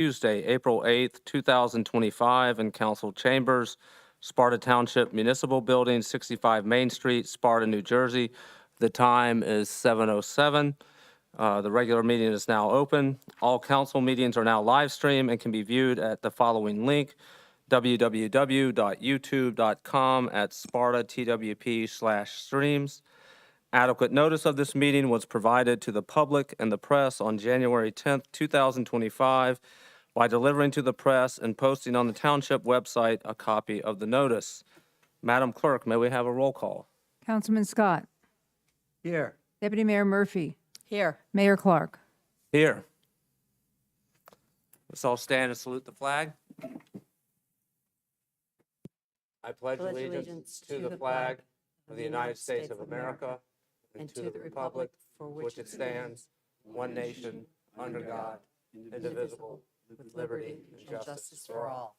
Tuesday, April 8th, 2025, in council chambers, Sparta Township Municipal Building, 65 Main Street, Sparta, New Jersey. The time is 7:07. The regular meeting is now open. All council meetings are now live streamed and can be viewed at the following link, www.youtube.com/SpartaTWP/streams. Adequate notice of this meeting was provided to the public and the press on January 10th, 2025 by delivering to the press and posting on the township website a copy of the notice. Madam Clerk, may we have a roll call? Councilman Scott. Here. Deputy Mayor Murphy. Here. Mayor Clark. Here. Let's all stand and salute the flag. I pledge allegiance to the flag of the United States of America and to the republic for which it stands, one nation, under God, indivisible, with liberty and justice for all.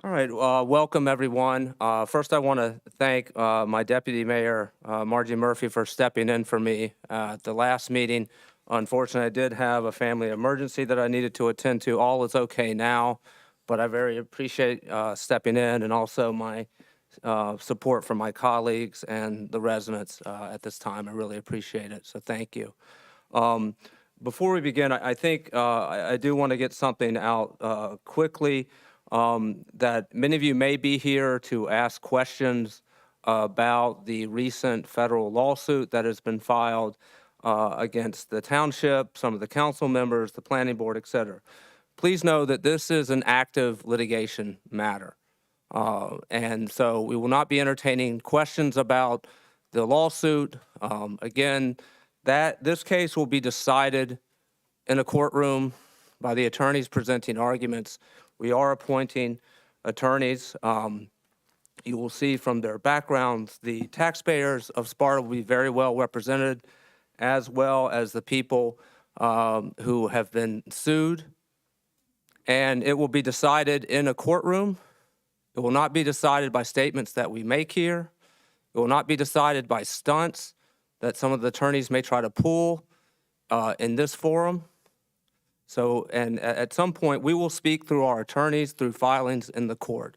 All right, welcome everyone. First, I want to thank my Deputy Mayor, Margie Murphy, for stepping in for me at the last meeting. Unfortunately, I did have a family emergency that I needed to attend to. All is okay now, but I very appreciate stepping in, and also my support from my colleagues and the residents at this time. I really appreciate it, so thank you. Before we begin, I think I do want to get something out quickly. That many of you may be here to ask questions about the recent federal lawsuit that has been filed against the township, some of the council members, the planning board, et cetera. Please know that this is an active litigation matter. And so we will not be entertaining questions about the lawsuit. Again, this case will be decided in a courtroom by the attorneys presenting arguments. We are appointing attorneys. You will see from their backgrounds, the taxpayers of Sparta will be very well represented, as well as the people who have been sued. And it will be decided in a courtroom. It will not be decided by statements that we make here. It will not be decided by stunts that some of the attorneys may try to pull in this forum. So, and at some point, we will speak through our attorneys, through filings in the court.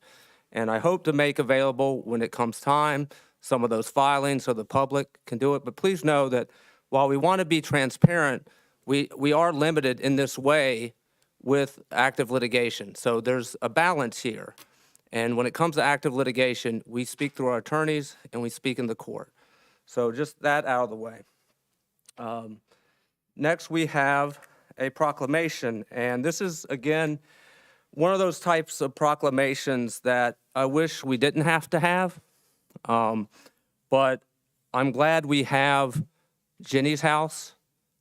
And I hope to make available, when it comes time, some of those filings so the public can do it. But please know that while we want to be transparent, we are limited in this way with active litigation. So there's a balance here. And when it comes to active litigation, we speak through our attorneys and we speak in the court. So just that out of the way. Next, we have a proclamation, and this is, again, one of those types of proclamations that I wish we didn't have to have, but I'm glad we have Jenny's House.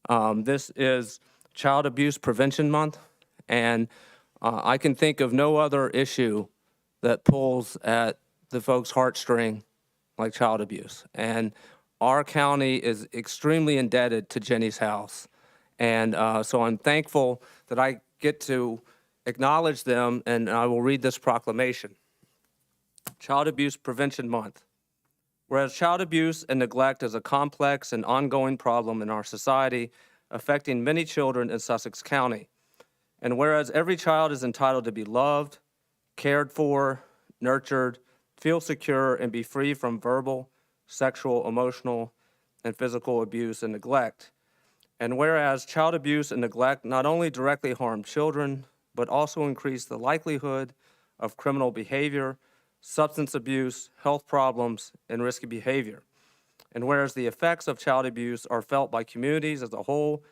This is Child Abuse Prevention Month, and I can think of no other issue that pulls at the folks' heartstring like child abuse, and our county is extremely indebted to Jenny's House. And so I'm thankful that I get to acknowledge them, and I will read this proclamation. Child Abuse Prevention Month. Whereas child abuse and neglect is a complex and ongoing problem in our society, affecting many children in Sussex County. And whereas every child is entitled to be loved, cared for, nurtured, feel secure, and be free from verbal, sexual, emotional, and physical abuse and neglect. And whereas child abuse and neglect not only directly harm children, but also increase the likelihood of criminal behavior, substance abuse, health problems, and risky behavior. And whereas the effects of child abuse are felt by communities as a whole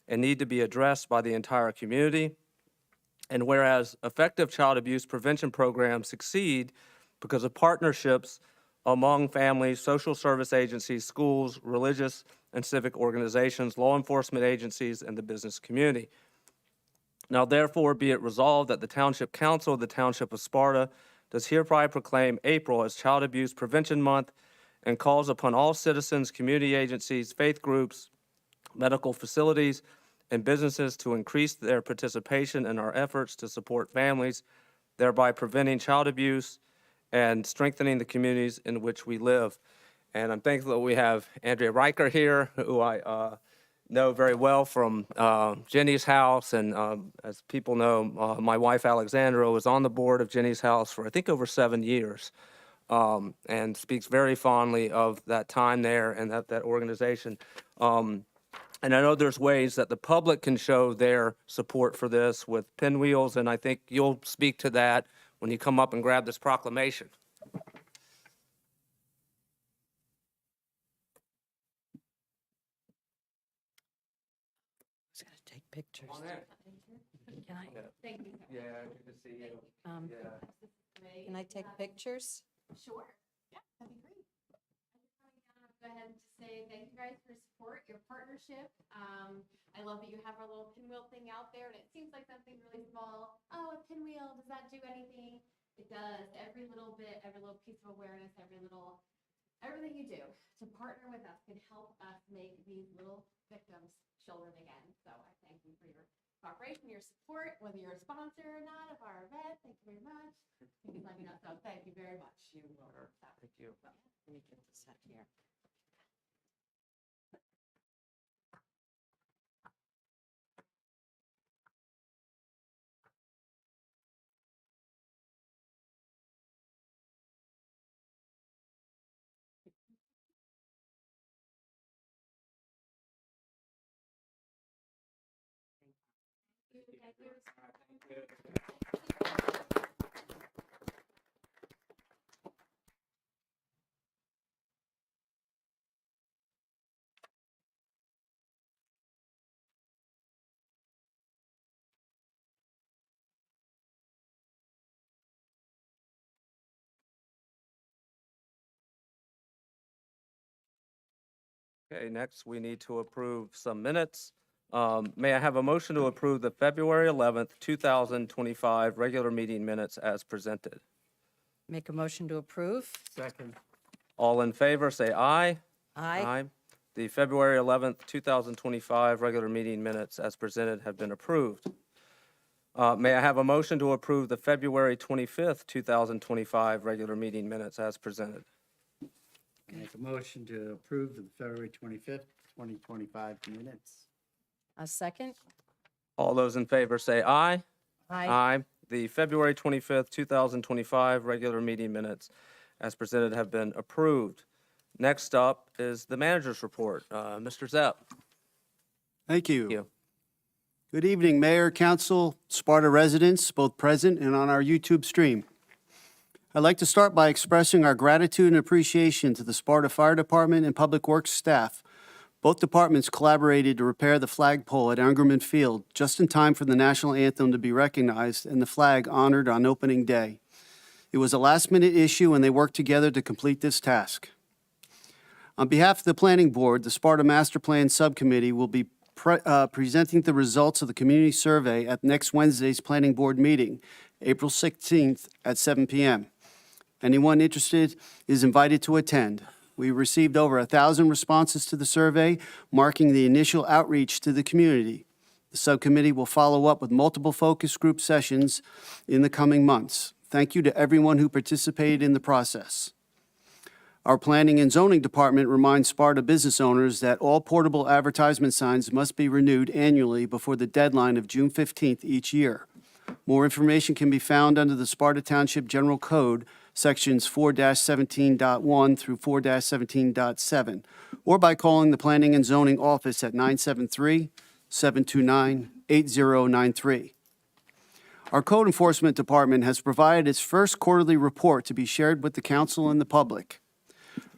and need to be addressed by the entire community. And whereas effective child abuse prevention programs succeed because of partnerships among families, social service agencies, schools, religious and civic organizations, law enforcement agencies, and the business community. Now, therefore, be it resolved that the Township Council of the Township of Sparta does hereby proclaim April as Child Abuse Prevention Month and calls upon all citizens, community agencies, faith groups, medical facilities, and businesses to increase their participation in our efforts to support families, thereby preventing child abuse and strengthening the communities in which we live. And I'm thankful that we have Andrea Riker here, who I know very well from Jenny's House. And as people know, my wife Alexandra was on the board of Jenny's House for I think over 7 years, and speaks very fondly of that time there and that organization. And I know there's ways that the public can show their support for this with pinwheels, and I think you'll speak to that when you come up and grab this proclamation. Who's gonna take pictures? Can I, Yeah, good to see you. can I take pictures? Sure. Yeah, that'd be great. I just want to go ahead and just say thank you guys for your support, your partnership. I love that you have our little pinwheel thing out there, and it seems like something really small. Oh, a pinwheel, does that do anything? It does. Every little bit, every little piece of awareness, everything you do to partner with us can help us make these little victims children again. So I thank you for your cooperation, your support, whether you're a sponsor or not of our event. Thank you very much. You can let me know. So thank you very much. You will. Thank you. Let me get this out here. Okay, next we need to approve some minutes. May I have a motion to approve the February 11th, 2025 regular meeting minutes as presented? Make a motion to approve? Second. All in favor, say aye. Aye. The February 11th, 2025 regular meeting minutes as presented have been approved. May I have a motion to approve the February 25th, 2025 regular meeting minutes as presented? Make a motion to approve the February 25th, 2025 minutes. A second? All those in favor say aye. Aye. The February 25th, 2025 regular meeting minutes as presented have been approved. Next up is the manager's report. Mr. Zepp. Thank you. Thank you. Good evening, Mayor, Council, Sparta residents, both present and on our YouTube stream. I'd like to start by expressing our gratitude and appreciation to the Sparta Fire Department and Public Works staff. Both departments collaborated to repair the flagpole at Angerman Field just in time for the national anthem to be recognized and the flag honored on opening day. It was a last-minute issue, and they worked together to complete this task. On behalf of the Planning Board, the Sparta Master Plan Subcommittee will be presenting the results of the community survey at next Wednesday's Planning Board meeting, April 16th at 7 p.m. Anyone interested is invited to attend. We received over 1,000 responses to the survey, marking the initial outreach to the community. The subcommittee will follow up with multiple focus group sessions in the coming months. Thank you to everyone who participated in the process. Our Planning and Zoning Department reminds Sparta business owners that all portable advertisement signs must be renewed annually before the deadline of June 15th each year. More information can be found under the Sparta Township General Code, Sections 4-17.1 through 4-17.7, or by calling the Planning and Zoning Office at 973-729-8093. Our Code Enforcement Department has provided its first quarterly report to be shared with the council and the public.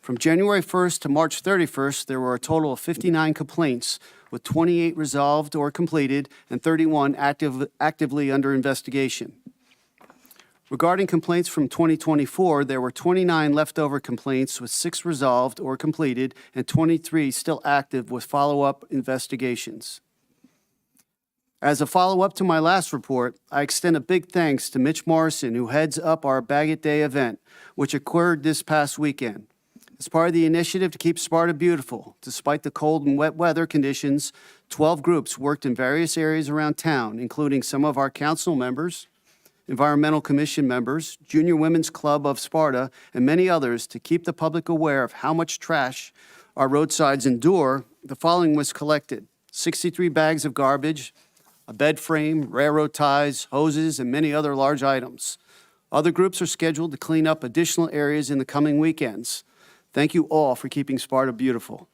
From January 1st to March 31st, there were a total of 59 complaints, with 28 resolved or completed and 31 actively under investigation. Regarding complaints from 2024, there were 29 leftover complaints with 6 resolved or completed and 23 still active with follow-up investigations. As a follow-up to my last report, I extend a big thanks to Mitch Morrison, who heads up our Bag It Day event, which occurred this past weekend. As part of the initiative to keep Sparta beautiful, despite the cold and wet weather conditions, 12 groups worked in various areas around town, including some of our council members, Environmental Commission members, Junior Women's Club of Sparta, and many others to keep the public aware of how much trash our roadsides endure, the following was collected: 63 bags of garbage, a bed frame, railroad ties, hoses, and many other large items. Other groups are scheduled to clean up additional areas in the coming weekends. Thank you all for keeping Sparta beautiful.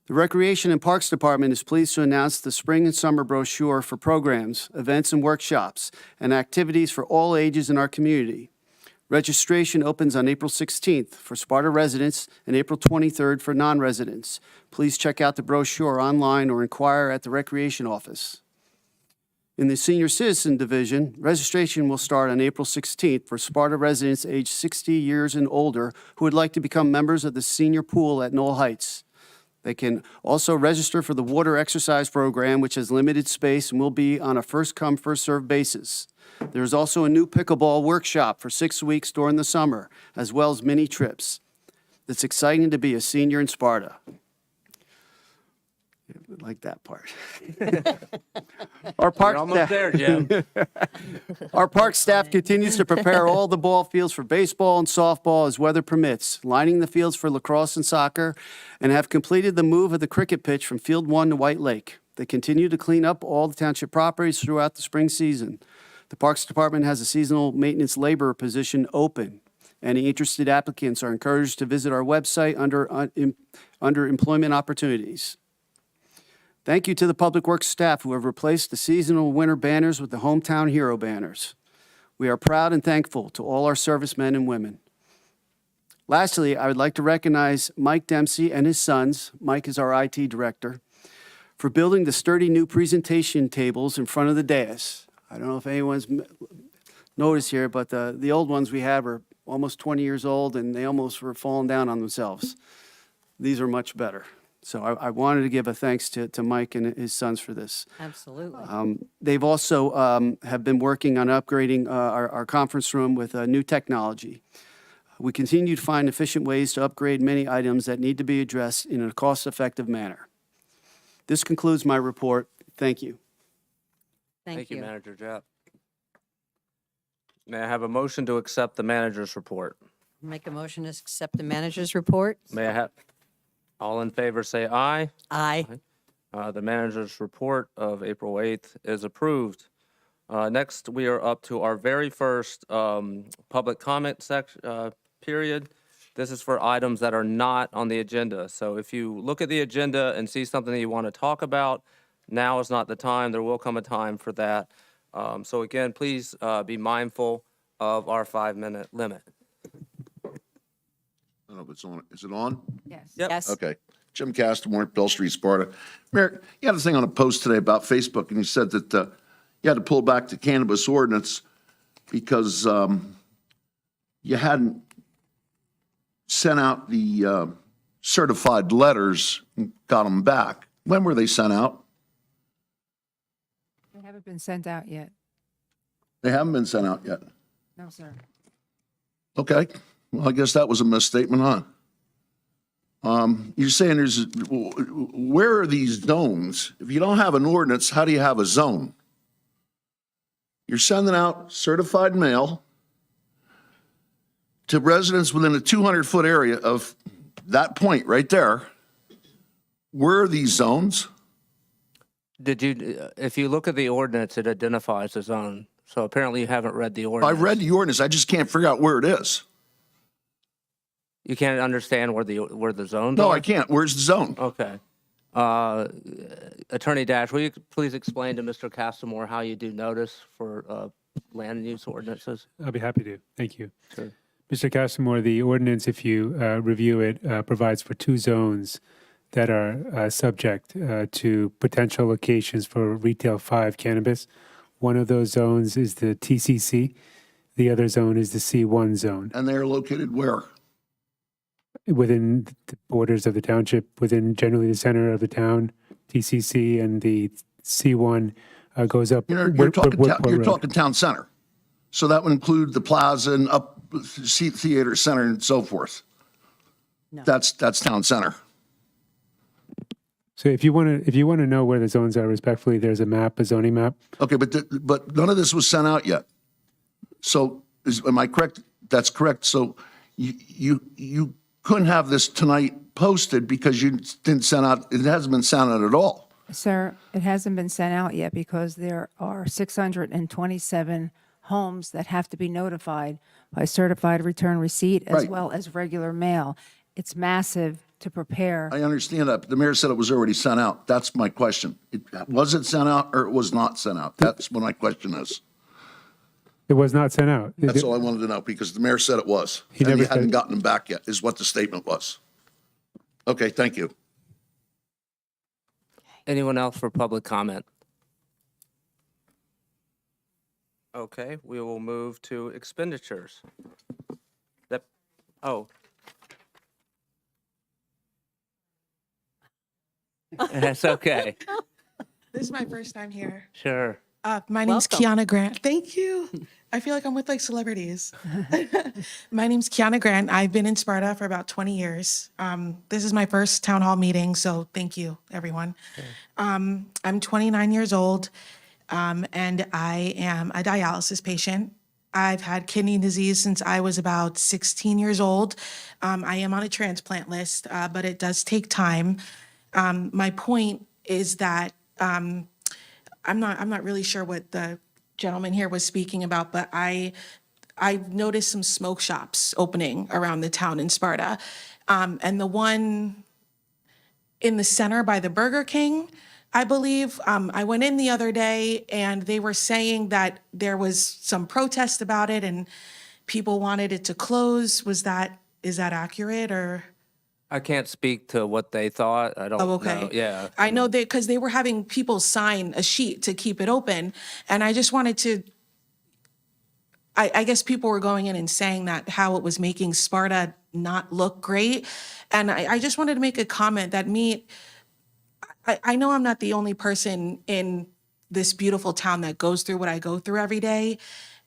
The Recreation and Parks Department is pleased to announce the spring and summer brochure for programs, events, and workshops, and activities for all ages in our community. Registration opens on April 16th for Sparta residents and April 23rd for non-residents. Please check out the brochure online or inquire at the Recreation Office. In the Senior Citizen Division, registration will start on April 16th for Sparta residents aged 60 years and older who would like to become members of the senior pool at Knoll Heights. They can also register for the water exercise program, which has limited space and will be on a first-come, first-served basis. There is also a new pickleball workshop for 6 weeks during the summer, as well as mini trips. It's exciting to be a senior in Sparta. I like that part. Our You're park almost staff, there, Jim. our park staff continues to prepare all the ball fields for baseball and softball as weather permits, lining the fields for lacrosse and soccer, and have completed the move of the cricket pitch from Field 1 to White Lake. They continue to clean up all the township properties throughout the spring season. The Parks Department has a seasonal maintenance laborer position open. Any interested applicants are encouraged to visit our website under employment opportunities. Thank you to the Public Works staff who have replaced the seasonal winter banners with the Hometown Hero banners. We are proud and thankful to all our servicemen and women. Lastly, I would like to recognize Mike Dempsey and his sons, Mike is our IT director, for building the sturdy new presentation tables in front of the dais. I don't know if anyone's noticed here, but the old ones we had were almost 20 years old and they almost were falling down on themselves. These are much better. So I wanted to give a thanks to Mike and his sons for this. Absolutely. They've also have been working on upgrading our conference room with new technology. We continue to find efficient ways to upgrade many items that need to be addressed in a cost-effective manner. This concludes my report. Thank you. Thank you. Manager Jeff. May I have a motion to accept the manager's report? Make a motion to accept the manager's report. May I have, all in favor say aye. Aye. The manager's report of April 8th is approved. Next, we are up to our very first public comment period. This is for items that are not on the agenda. So if you look at the agenda and see something that you want to talk about, now is not the time. There will come a time for that. So again, please be mindful of our 5-minute limit. I don't know if it's on. Is it on? Yes. Yep. Yes. Okay. Jim Castamore, Bell Street, Sparta. Mayor, you had a thing on a post today about Facebook, and you said that you had to pull back the cannabis ordinance because you hadn't sent out the certified letters and got them back. When were they sent out? They haven't been sent out yet. They haven't been sent out yet. No, sir. Okay. Well, I guess that was a misstatement, huh? You're saying where are these zones? If you don't have an ordinance, how do you have a zone? You're sending out certified mail to residents within a 200-foot area of that point right there. Where are these zones? Did you, if you look at the ordinance, it identifies the zone. So apparently you haven't read the ordinance. I read the ordinance. I just can't figure out where it is. You can't understand where the zones No, are? I can't. Where's the zone? Okay. Attorney Dash, will you please explain to Mr. Castamore how you do notice for land use ordinances? I'll be happy to. Thank you. Sure. Mr. Castamore, the ordinance, if you review it, provides for 2 zones that are subject to potential locations for Retail 5 cannabis. One of those zones is the TCC. The other zone is the C1 zone. And they're located where? Within the borders of the township, within generally the center of the town, TCC, and the C1 goes up. You're talking town center. So that would include the plaza and up theater center and so forth. No. That's town center. So if you want to know where the zones are respectfully, there's a map, a zoning map. Okay, but none of this was sent out yet. So am I correct? That's correct. So you couldn't have this tonight posted because you didn't send out, it hasn't been sent out at all. Sir, it hasn't been sent out yet because there are 627 homes that have to be notified by certified return receipt as Right. well as regular mail. It's massive to prepare. I understand that, but the mayor said it was already sent out. That's my question. Was it sent out or it was not sent out? That's what my question is. It was not sent out. That's all I wanted to know, because the mayor said it was. He And never he hadn't said- gotten them back yet, is what the statement was. Okay, thank you. Anyone else for public comment? Okay, we will move to expenditures. Oh. That's okay. This is my first time here. Sure. My name's Welcome. Kiana Grant. Thank you. I feel like I'm with like celebrities. My name's Kiana Grant. I've been in Sparta for about 20 years. This is my first town hall meeting, so thank you, everyone. I'm 29 years old, and I am a dialysis patient. I've had kidney disease since I was about 16 years old. I am on a transplant list, but it does take time. My point is that I'm not really sure what the gentleman here was speaking about, but I've noticed some smoke shops opening around the town in Sparta. And the one in the center by the Burger King, I believe, I went in the other day and they were saying that there was some protest about it and people wanted it to close. Is that accurate or? I can't speak to what they thought. I don't Oh, okay. know. Yeah. I know because they were having people sign a sheet to keep it open. And I just wanted to, I guess people were going in and saying that how it was making Sparta not look great. And I just wanted to make a comment that I know I'm not the only person in this beautiful town that goes through what I go through every day.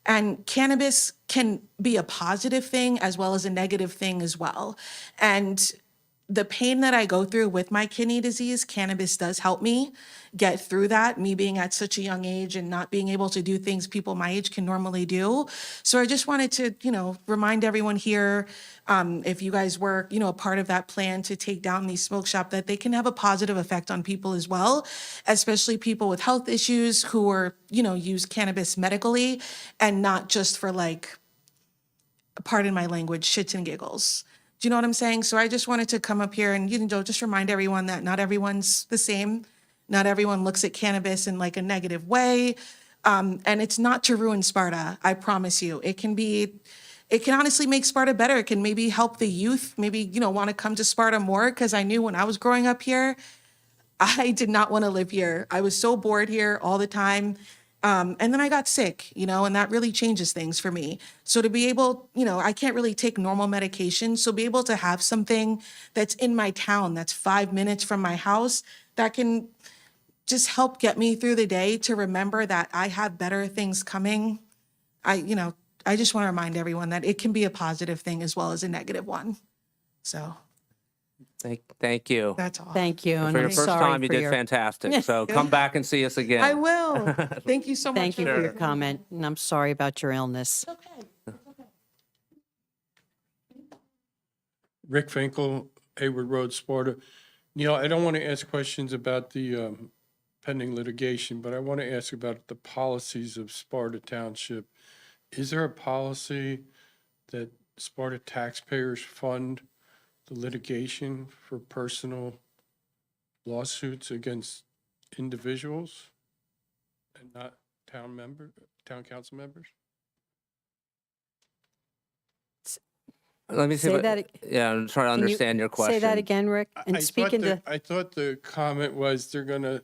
And cannabis can be a positive thing as well as a negative thing as well. And the pain that I go through with my kidney disease, cannabis does help me get through that, me being at such a young age and not being able to do things people my age can normally do. So I just wanted to, remind everyone here, if you guys were, a part of that plan to take down these smoke shop, that they can have a positive effect on people as well, especially people with health issues who are, use cannabis medically and not just for pardon my language, shits and giggles. Do you know what I'm saying? So I just wanted to come up here and, just remind everyone that not everyone's the same. Not everyone looks at cannabis in a negative way. And it's not to ruin Sparta, I promise you. It can honestly make Sparta better. It can maybe help the youth, maybe, want to come to Sparta more. Because I knew when I was growing up here, I did not want to live here. I was so bored here all the time. And then I got sick, and that really changes things for me. So to be able, I can't really take normal medication. So be able to have something that's in my town, that's 5 minutes from my house, that can just help get me through the day to remember that I have better things coming. I just want to remind everyone that it can be a positive thing as well as a negative one. So Thank you. that's all. Thank you. And For your I'm first sorry time, you for did your, fantastic. So come back and see us again. I will. Thank you so much. thank you for your everyone. comment. And I'm sorry about your illness. Okay. Rick Finkel, Hayward Road, Sparta. Neil, I don't want to ask questions about the pending litigation, but I want to ask about the policies of Sparta Township. Is there a policy that Sparta taxpayers fund the litigation for personal lawsuits against individuals and not town council members? Let me see. Say what- that ag- Yeah, I'm trying to Can you understand your question. Say that again, Rick, and speak into, I thought the comment was they're going to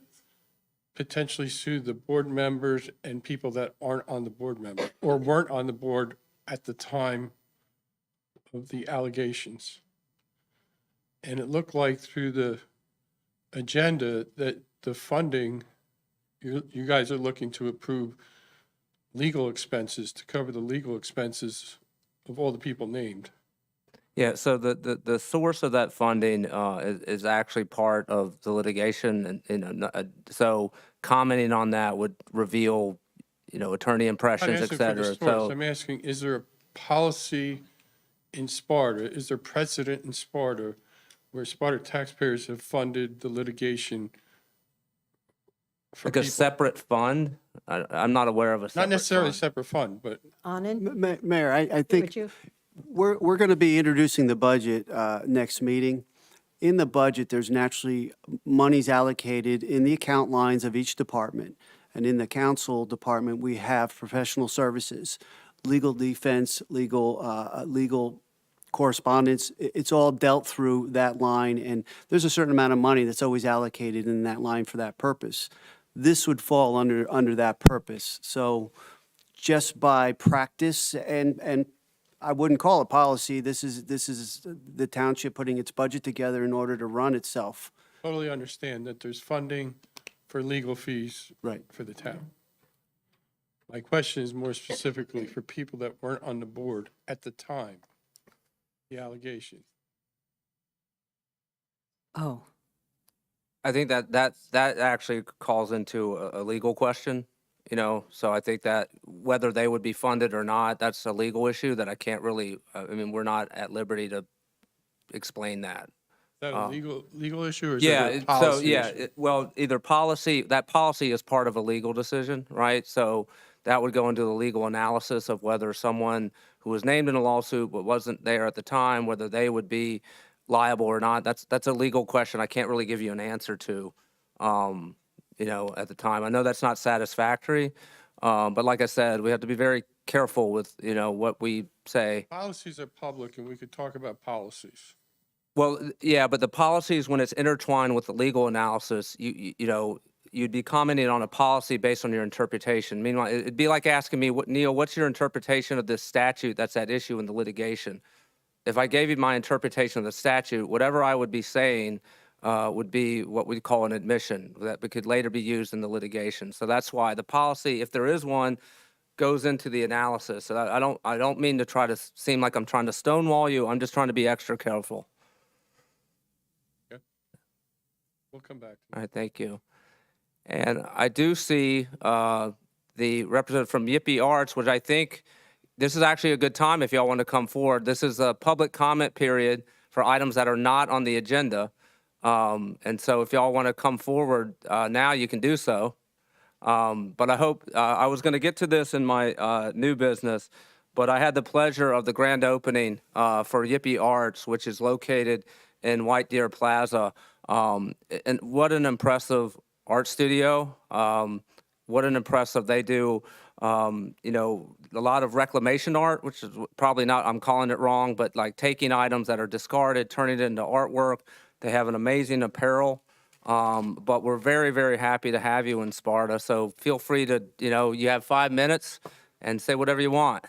potentially sue the board members and people that aren't on the board member or weren't on the board at the time of the allegations. And it looked like through the agenda that the funding, you guys are looking to approve legal expenses to cover the legal expenses of all the people named. Yeah, so the source of that funding is actually part of the litigation, and so commenting on that would reveal attorney I'm not impressions, et asking for the cetera. stores. So, I'm asking, is there a policy in Sparta? Is there precedent in Sparta where Sparta taxpayers have funded the litigation for like a people? separate fund, I'm not aware of a separate Not necessarily a fund. separate fund, but Anand, Mayor, I think would you? we're going to be introducing the budget next meeting. In the budget, there's naturally monies allocated in the account lines of each department. And in the council department, we have professional services, legal defense, legal correspondence. It's all dealt through that line, and there's a certain amount of money that's always allocated in that line for that purpose. This would fall under that purpose. So just by practice, and I wouldn't call it policy, this is the township putting its budget together in order to run itself. totally understand that there's funding for legal fees Right. for the town. My question is more specifically for people that weren't on the board at the time, the allegation. Oh, I think that actually calls into a legal question, so I think that whether they would be funded or not, that's a legal issue that I can't really, we're not at liberty to explain that. Is that a legal issue or is Yeah, it a policy issue? well, either that policy is part of a legal decision, right? So that would go into the legal analysis of whether someone who was named in a lawsuit but wasn't there at the time, whether they would be liable or not. That's a legal question I can't really give you an answer to, at the time. I know that's not satisfactory, but like I said, we have to be very careful with, what we say. Policies are public and we could talk about policies. Well, yeah, but the policies, when it's intertwined with the legal analysis, you'd be commenting on a policy based on your interpretation. Meanwhile, it'd be like asking me, Neil, what's your interpretation of this statute that's at issue in the litigation? If I gave you my interpretation of the statute, whatever I would be saying would be what we call an admission that could later be used in the litigation. So that's why the policy, if there is one, goes into the analysis. So I don't mean to try to seem like I'm trying to stonewall you. I'm just trying to be extra careful. We'll come back to All right, thank you. And I do see the representative from Yippee Arts, which I think this is actually a good time if y'all want to come forward. This is a public comment period for items that are not on the agenda. And so if y'all want to come forward now, you can do so. But I hope, I was going to get to this in my new business, but I had the pleasure of the grand opening for Yippee Arts, which is located in White Deer Plaza. And what an impressive art studio. What an impressive, they do, a lot of reclamation art, which is probably not, I'm calling it wrong, but like taking items that are discarded, turning it into artwork. They have an amazing apparel. But we're very, very happy to have you in Sparta. So feel free to, you have 5 minutes and say whatever you want.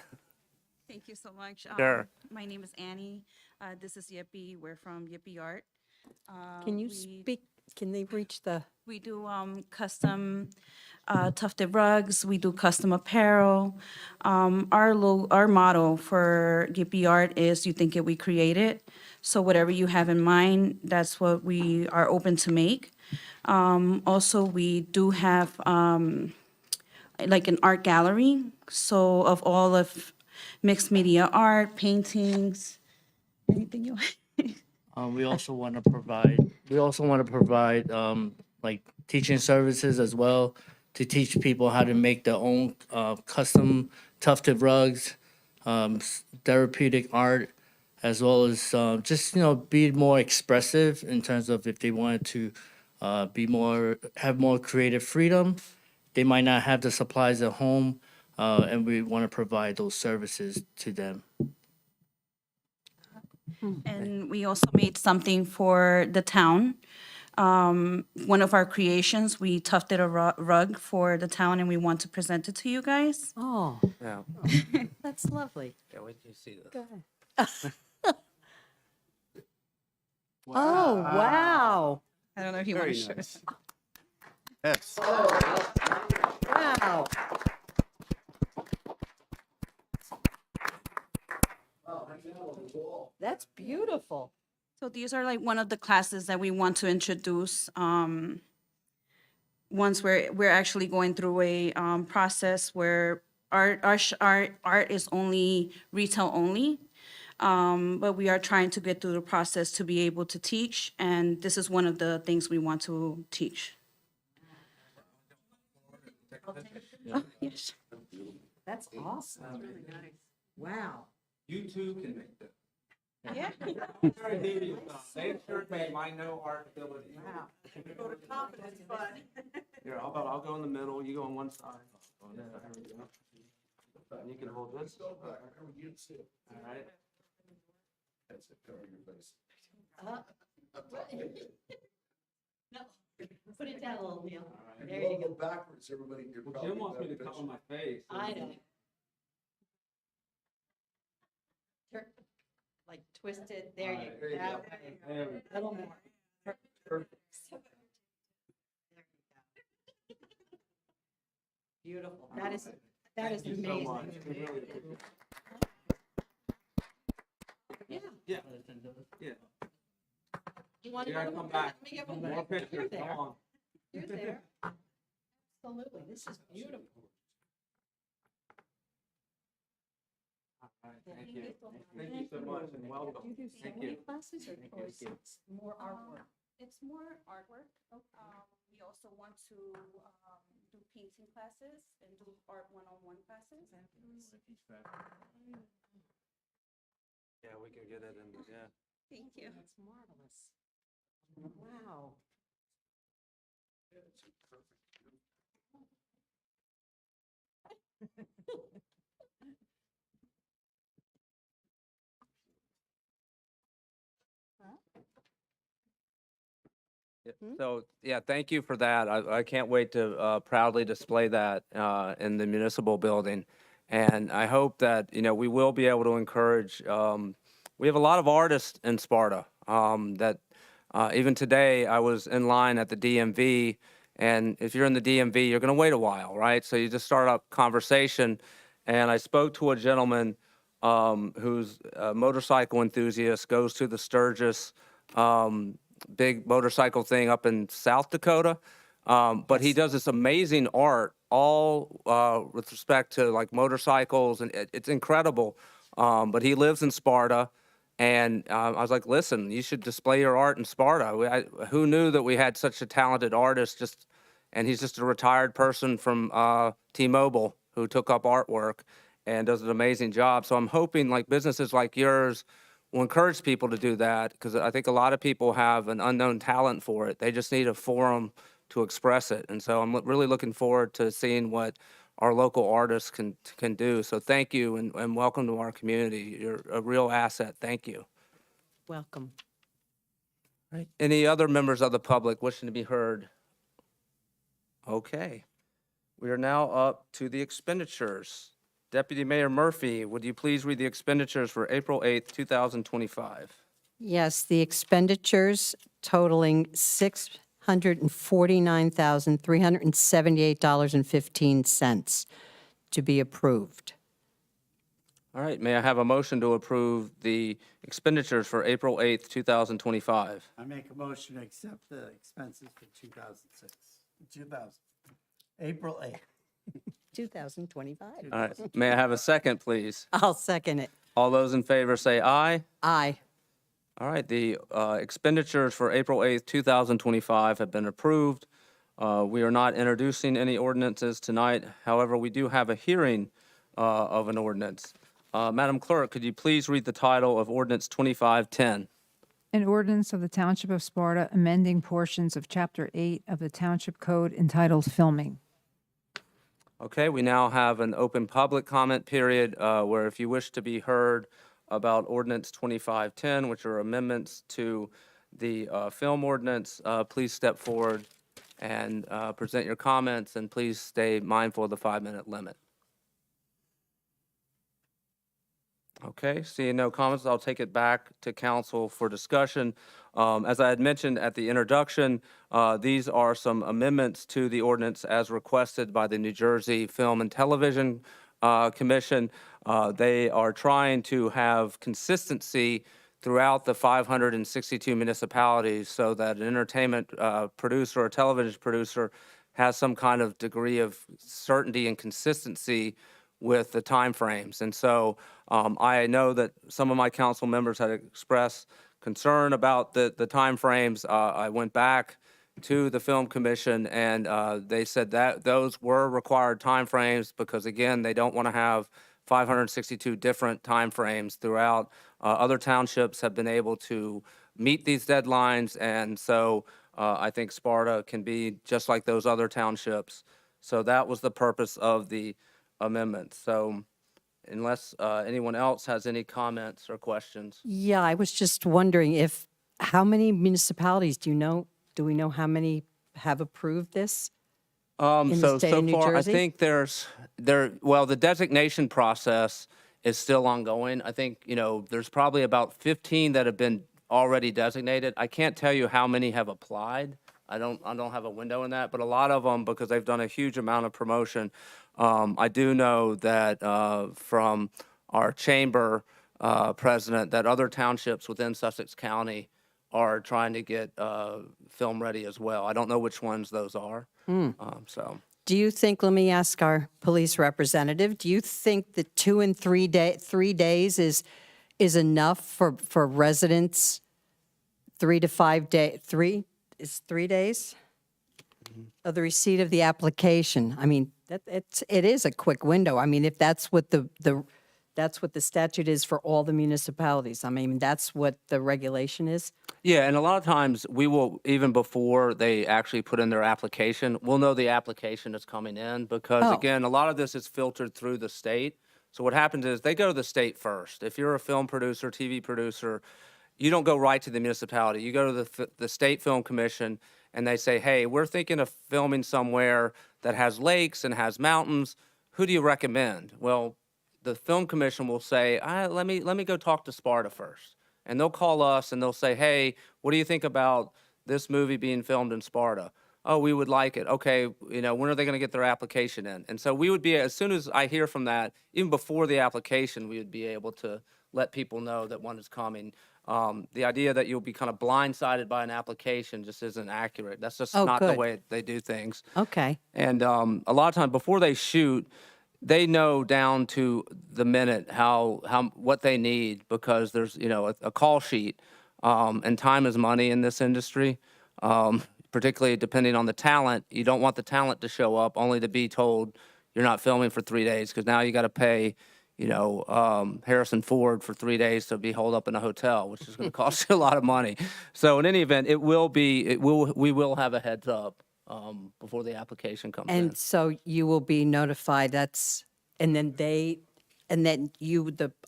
Thank you so much. Sure. My name is Annie. This is Yippee. We're from Yippee Art. can you we- speak? Can they reach the? We do custom tufted rugs. We do custom apparel. Our motto for Yippee Art is "You think it, we create it." So whatever you have in mind, that's what we are open to make. Also, we do have like an art gallery. So of all of mixed media art, paintings, anything you want. We also want to provide like teaching services as well to teach people how to make their own custom tufted rugs, therapeutic art, as well as just be more expressive in terms of if they wanted to have more creative freedom. They might not have the supplies at home, and we want to provide those services to them. And we also made something for the town. One of our creations, we tufted a rug for the town, and we want to present it to you guys. Oh, Yeah. that's lovely. Yeah, wait till you see this. Go ahead. Oh, wow. I don't know if you want Very to show. nice. Yes. Wow. That's beautiful. So these are like one of the classes that we want to introduce. once we're actually going through a process where our art is only retail only. But we are trying to get through the process to be able to teach, and this is one of the things we want to teach. Oh, yes. That's awesome. Wow. You too can make this. Yeah. They assured me my no art ability. Wow. Go to confidence, but. Here, I'll go in the middle, you go on one side. And you can hold this. All right. No, put it down a little, Neil. right. There you go. Backwards, everybody. Well, Jim wants me to cover my face. I know. Turn, like twisted, there you go, that way. There we A little more. Perfect. There you go. Beautiful. That is Thank you so much. amazing. We really appreciate it. Yeah. Yeah, yeah. You want You to gotta come back. Let me give them More back. pictures, You're come there. on. You're there. Absolutely. This is beautiful. All right, thank you. Thank you so much and welcome. Do you do Thank sewing you. classes or Thank you. is it more artwork? It's more artwork. We also want to do painting classes and do art one-on-one classes. Yeah, we can get it in, yeah. Thank you. That's marvelous. Wow. So, yeah, thank you for that. I can't wait to proudly display that in the municipal building. And I hope that, we will be able to encourage, we have a lot of artists in Sparta that even today I was in line at the DMV. And if you're in the DMV, you're going to wait a while, right? So you just start up conversation. And I spoke to a gentleman who's a motorcycle enthusiast, goes to the Sturgis big motorcycle thing up in South Dakota. But he does this amazing art, all with respect to like motorcycles, and it's incredible. But he lives in Sparta, and I was like, listen, you should display your art in Sparta. Who knew that we had such a talented artist? And he's just a retired person from T-Mobile who took up artwork and does an amazing job. So I'm hoping like businesses like yours will encourage people to do that, because I think a lot of people have an unknown talent for it. They just need a forum to express it. And so I'm really looking forward to seeing what our local artists can do. So thank you and welcome to our community. You're a real asset. Thank you. Welcome. Right. Any other members of the public wishing to be heard? Okay. We are now up to the expenditures. Deputy Mayor Murphy, would you please read the expenditures for April 8th, 2025? Yes, the expenditures totaling $649,378.15 to be approved. All right, may I have a motion to approve the expenditures for April 8th, 2025? I make a motion to accept the expenses for 2000, April 8th. 2025. All right, may I have a second, please? I'll second it. All those in favor say aye. Aye. All right, the expenditures for April 8th, 2025 have been approved. We are not introducing any ordinances tonight. However, we do have a hearing of an ordinance. Madam Clerk, could you please read the title of Ordinance 2510? An ordinance of the Township of Sparta amending portions of Chapter 8 of the Township Code entitled Filming. Okay, we now have an open public comment period where if you wish to be heard about Ordinance 2510, which are amendments to the film ordinance, please step forward and present your comments, and please stay mindful of the 5-minute limit. Okay, seeing no comments, I'll take it back to council for discussion. As I had mentioned at the introduction, these are some amendments to the ordinance as requested by the New Jersey Film and Television Commission. They are trying to have consistency throughout the 562 municipalities so that an entertainment producer or television producer has some kind of degree of certainty and consistency with the timeframes. And so I know that some of my council members had expressed concern about the timeframes. I went back to the Film Commission, and they said that those were required timeframes because, again, they don't want to have 562 different timeframes throughout. Other townships have been able to meet these deadlines, and so I think Sparta can be just like those other townships. So that was the purpose of the amendment. So unless anyone else has any comments or questions. Yeah, I was just wondering if, how many municipalities do we know how many have approved this? In the So state of New far, Jersey? I think well, the designation process is still ongoing. I think, there's probably about 15 that have been already designated. I can't tell you how many have applied. I don't have a window in that, but a lot of them, because they've done a huge amount of promotion. I do know that from our chamber president that other townships within Sussex County are trying to get film ready as well. I don't know which ones those are. So Do you think, let me ask our police representative, do you think that 2 and 3 days is enough for residents? 3 to 5 days, 3 days of the receipt of the application? I mean, it is a quick window. I mean, if that's what that's what the statute is for all the municipalities. I mean, that's what the regulation is. yeah, and a lot of times we will, even before they actually put in their application, we'll know the application is coming in because, Oh. again, a lot of this is filtered through the state. So what happens is they go to the state first. If you're a film producer, TV producer, you don't go right to the municipality. You go to the state film commission, and they say, hey, we're thinking of filming somewhere that has lakes and has mountains. Who do you recommend? Well, the film commission will say, let me go talk to Sparta first. And they'll call us and they'll say, hey, what do you think about this movie being filmed in Sparta? Oh, we would like it. Okay, when are they going to get their application in? And so we would be, as soon as I hear from that, even before the application, we would be able to let people know that one is coming. The idea that you'll be kind of blindsided by an application just isn't accurate. That's just not the good. way they do things. Okay. And a lot of times before they shoot, they know down to the minute how what they need because there's a call sheet, and time is money in this industry. Particularly depending on the talent, you don't want the talent to show up only to be told you're not filming for 3 days because now you got to pay, Harrison Ford for 3 days to be holed up in a hotel, which is going to cost you a lot of money. So in any event, we will have a heads up before the application comes in. And so you will be notified, and then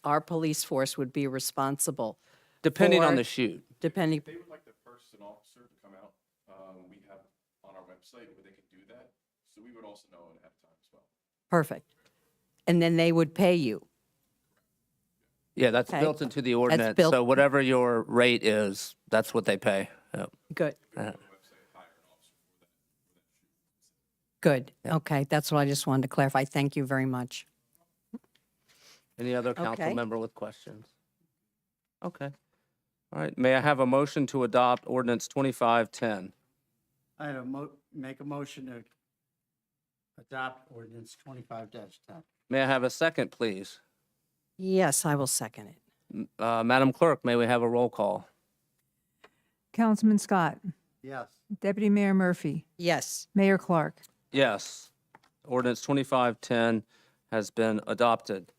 our police force would be responsible. Depending on for- the shoot. Depending, They would like the person officer to come out. We have on our website where they can do that. So we would also know ahead of time as well. perfect. And then they would pay you. Yeah, that's Okay. built into the ordinance. built- So whatever your rate is, that's what they pay. Yep. Good. Good. Okay, that's what I just wanted to clarify. Thank you very much. Any other council Okay. member with questions? Okay. All right. May I have a motion to adopt ordinance 2510? I make a motion to adopt ordinance 25-10. May I have a second, please? Yes, I will second it. Madam Clerk, may we have a roll call? Councilman Scott, Yes. Deputy Mayor Murphy, Yes. Mayor Clark. Yes. Ordinance 2510 has been adopted.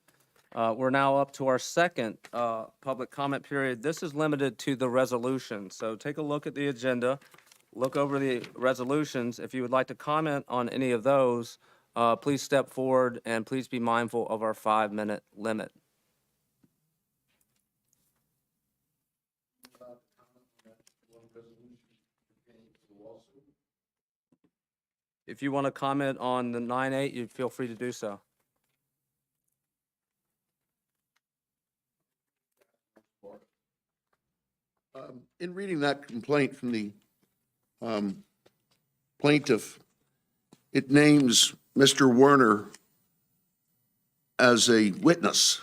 We're now up to our second public comment period. This is limited to the resolution. So take a look at the agenda, look over the resolutions. If you would like to comment on any of those, please step forward and please be mindful of our 5-minute limit. If you want to comment on the 9-8, you feel free to do so. In reading that complaint from the plaintiff, it names Mr. Werner as a witness.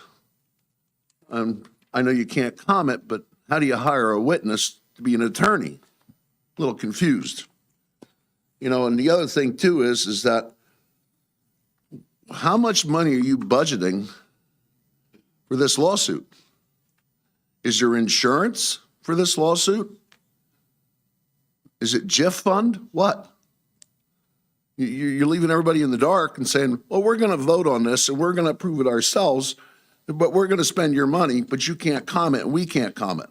I know you can't comment, but how do you hire a witness to be an attorney? A little confused. You know, and the other thing too is that how much money are you budgeting for this lawsuit? Is there insurance for this lawsuit? Is it JIF fund? What? You're leaving everybody in the dark and saying, well, we're going to vote on this and we're going to approve it ourselves, but we're going to spend your money, but you can't comment and we can't comment.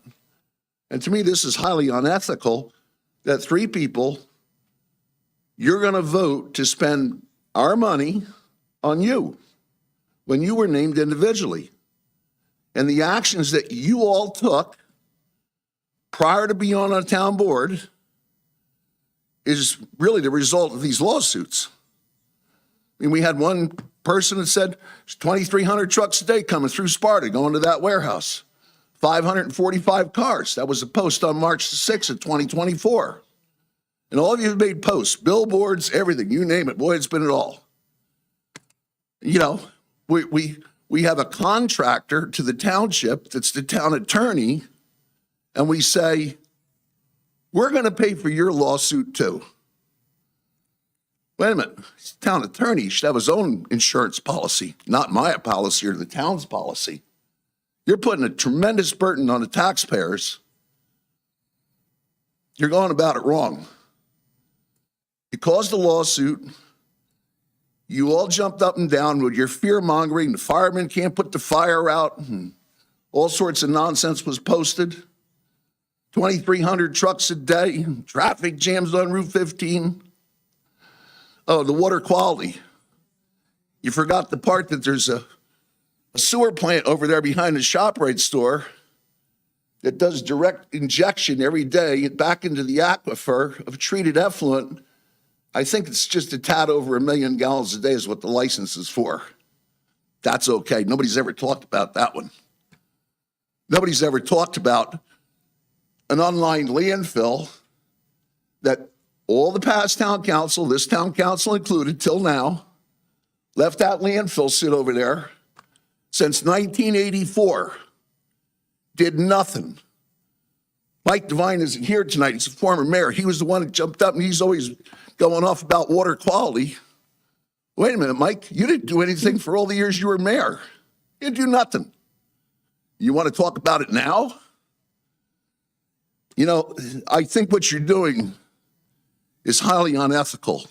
And to me, this is highly unethical that three people, you're going to vote to spend our money on you when you were named individually. And the actions that you all took prior to being on a town board is really the result of these lawsuits. I mean, we had one person that said 2,300 trucks a day coming through Sparta, going to that warehouse, 545 cars. That was a post on March the 6th of 2024. And all of you have made posts, billboards, everything, you name it. Boy, it's been it all. You know, we have a contractor to the township that's the town attorney, and we say, we're going to pay for your lawsuit too. Wait a minute, he's the town attorney. He should have his own insurance policy, not my policy or the town's policy. You're putting a tremendous burden on the taxpayers. You're going about it wrong. You caused a lawsuit. You all jumped up and down with your fear mongering. The firemen can't put the fire out. And all sorts of nonsense was posted. 2,300 trucks a day, traffic jams on Route 15. Oh, the water quality. You forgot the part that there's a sewer plant over there behind the ShopRite store that does direct injection every day back into the aquifer of treated effluent. I think it's just a tad over 1 million gallons a day is what the license is for. That's okay. Nobody's ever talked about that one. Nobody's ever talked about an unlined landfill that all the past town council, this town council included till now, left that landfill sit over there since 1984, did nothing. Mike Devine isn't here tonight. He's a former mayor. He was the one that jumped up and he's always going off about water quality. Wait a minute, Mike, you didn't do anything for all the years you were mayor. You didn't do nothing. You want to talk about it now? You know, I think what you're doing is highly unethical.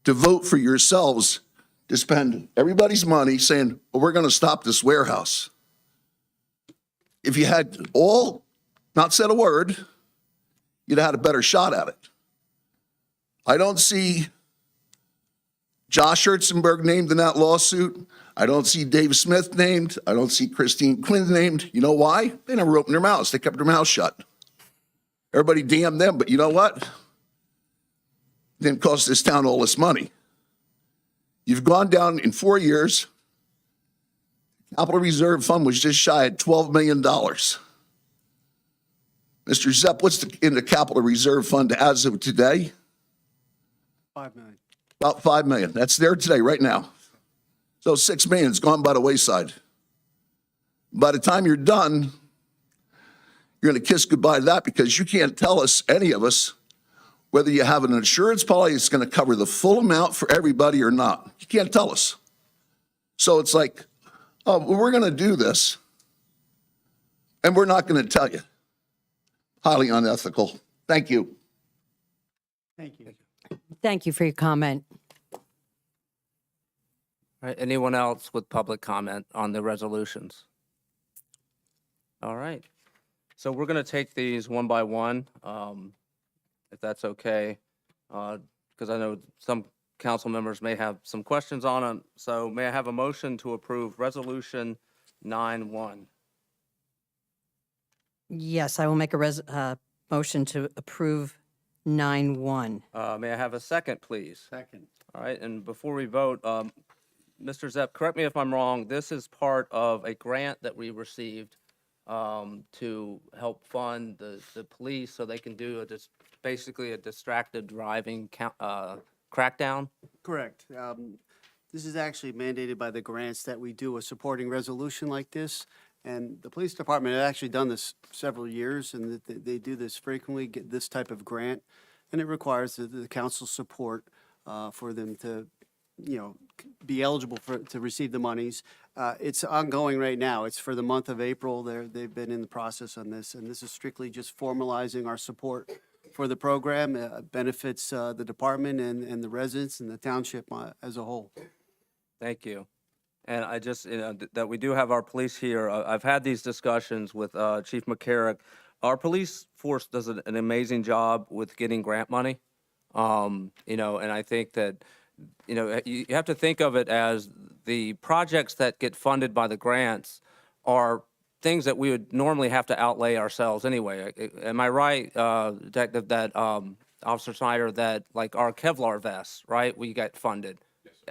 To vote for yourselves to spend everybody's money saying, well, we're going to stop this warehouse. If you had all not said a word, you'd have had a better shot at it. I don't see Josh Herzenberg named in that lawsuit. I don't see Dave Smith named. I don't see Christine Quinn named. You know why? They never opened their mouths. They kept their mouths shut. Everybody damned them, but you know what? It didn't cost this town all this money. You've gone down in 4 years. Capital Reserve Fund was just shy at $12 million. Mr. Zepp, what's in the Capital Reserve Fund as of today? 5 million. About 5 million. That's there today, right now. So 6 million has gone by the wayside. By the time you're done, you're going to kiss goodbye to that because you can't tell us, any of us, whether you have an insurance policy that's going to cover the full amount for everybody or not. You can't tell us. So it's like, oh, well, we're going to do this, and we're not going to tell you. Highly unethical. Thank you. Thank you. Thank you for your comment. All right, anyone else with public comment on the resolutions? All right. So we're going to take these one by one, if that's okay, because I know some council members may have some questions on them. So may I have a motion to approve Resolution 9-1? Yes, I will make a motion to approve 9-1. May I have a second, please? Second. All right, and before we vote, Mr. Zepp, correct me if I'm wrong, this is part of a grant that we received to help fund the police so they can do basically a distracted driving crackdown? Correct. This is actually mandated by the grants that we do a supporting resolution like this. And the police department had actually done this several years, and they do this frequently, get this type of grant. and it requires the council's support for them to, be eligible to receive the monies. It's ongoing right now. It's for the month of April. They've been in the process on this, and this is strictly just formalizing our support for the program. Benefits the department and the residents and the township as a whole. Thank you. And I just, that we do have our police here. I've had these discussions with Chief McCarrick. Our police force does an amazing job with getting grant money. And I think that, you have to think of it as the projects that get funded by the grants are things that we would normally have to outlay ourselves anyway. Am I right, Detective, that, Officer Snyder, that like our Kevlar vests, right, we get funded?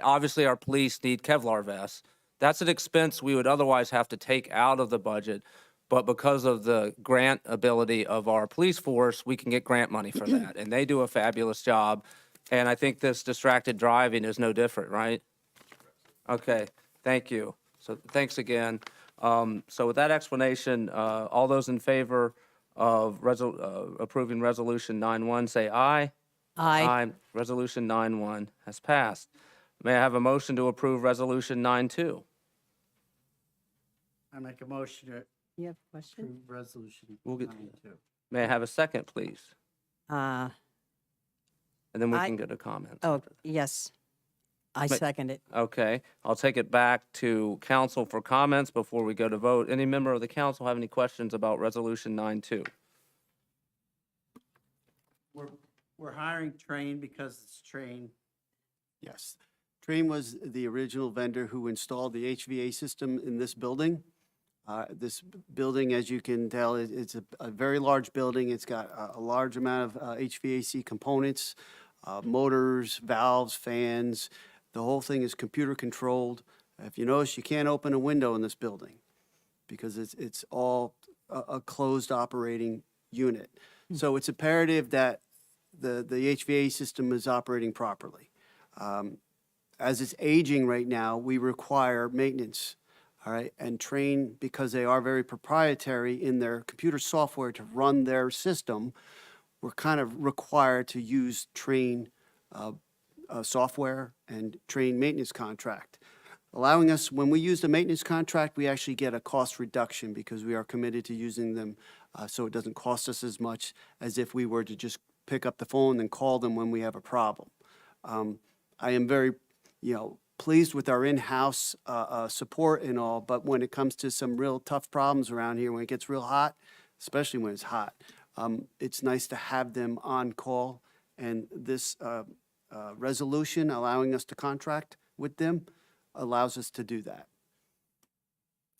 Obviously, our police need Kevlar vests. That's an expense we would otherwise have to take out of the budget, but because of the grant ability of our police force, we can get grant money for that, and they do a fabulous job. And I think this distracted driving is no different, right? Okay, thank you. So thanks again. So with that explanation, all those in favor of approving Resolution 9-1, say aye. Aye. Resolution 9-1 has passed. May I have a motion to approve Resolution 9-2? I make a motion to You have a question? approve resolution We'll get- 9-2. May I have a second, please? Uh, And then we I- can go to comments. Oh, yes. I second it. Okay, I'll take it back to council for comments before we go to vote. Any member of the council have any questions about Resolution 9-2? We're hiring Train because it's Train. Yes. Train was the original vendor who installed the HVA system in this building. This building, as you can tell, it's a very large building. It's got a large amount of HVAC components, motors, valves, fans. The whole thing is computer controlled. If you notice, you can't open a window in this building because it's all a closed operating unit. So it's imperative that the HVAC system is operating properly. As it's aging right now, we require maintenance, all right? And Train, because they are very proprietary in their computer software to run their system, we're kind of required to use Train software and Train maintenance contract. Allowing us, when we use the maintenance contract, we actually get a cost reduction because we are committed to using them so it doesn't cost us as much as if we were to just pick up the phone and call them when we have a problem. I am very, pleased with our in-house support and all, but when it comes to some real tough problems around here, when it gets real hot, especially when it's hot, it's nice to have them on call. And this resolution allowing us to contract with them allows us to do that.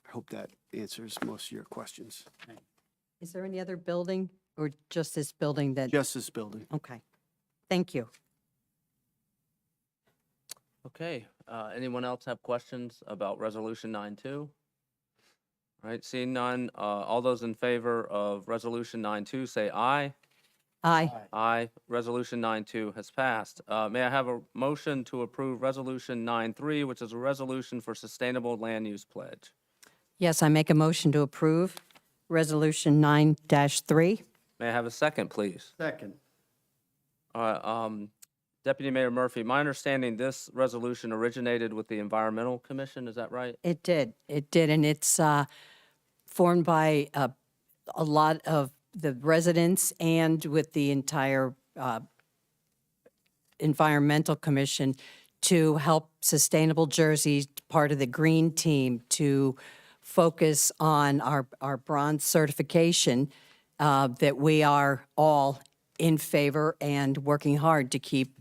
I hope that answers most of your questions. Is there any other building or just this building that? Just this building. Okay. Thank you. Okay, anyone else have questions about Resolution 9-2? All right, seeing none, all those in favor of Resolution 9-2, say aye. Aye. Aye. Resolution 9-2 has passed. May I have a motion to approve Resolution 9-3, which is a resolution for sustainable land use pledge? Yes, I make a motion to approve Resolution 9-3. May I have a second, please? Second. Deputy Mayor Murphy, my understanding, this resolution originated with the Environmental Commission, is that right? It did. It did. And it's formed by a lot of the residents and with the entire Environmental Commission to help Sustainable Jersey, part of the green team, to focus on our bronze certification that we are all in favor and working hard to keep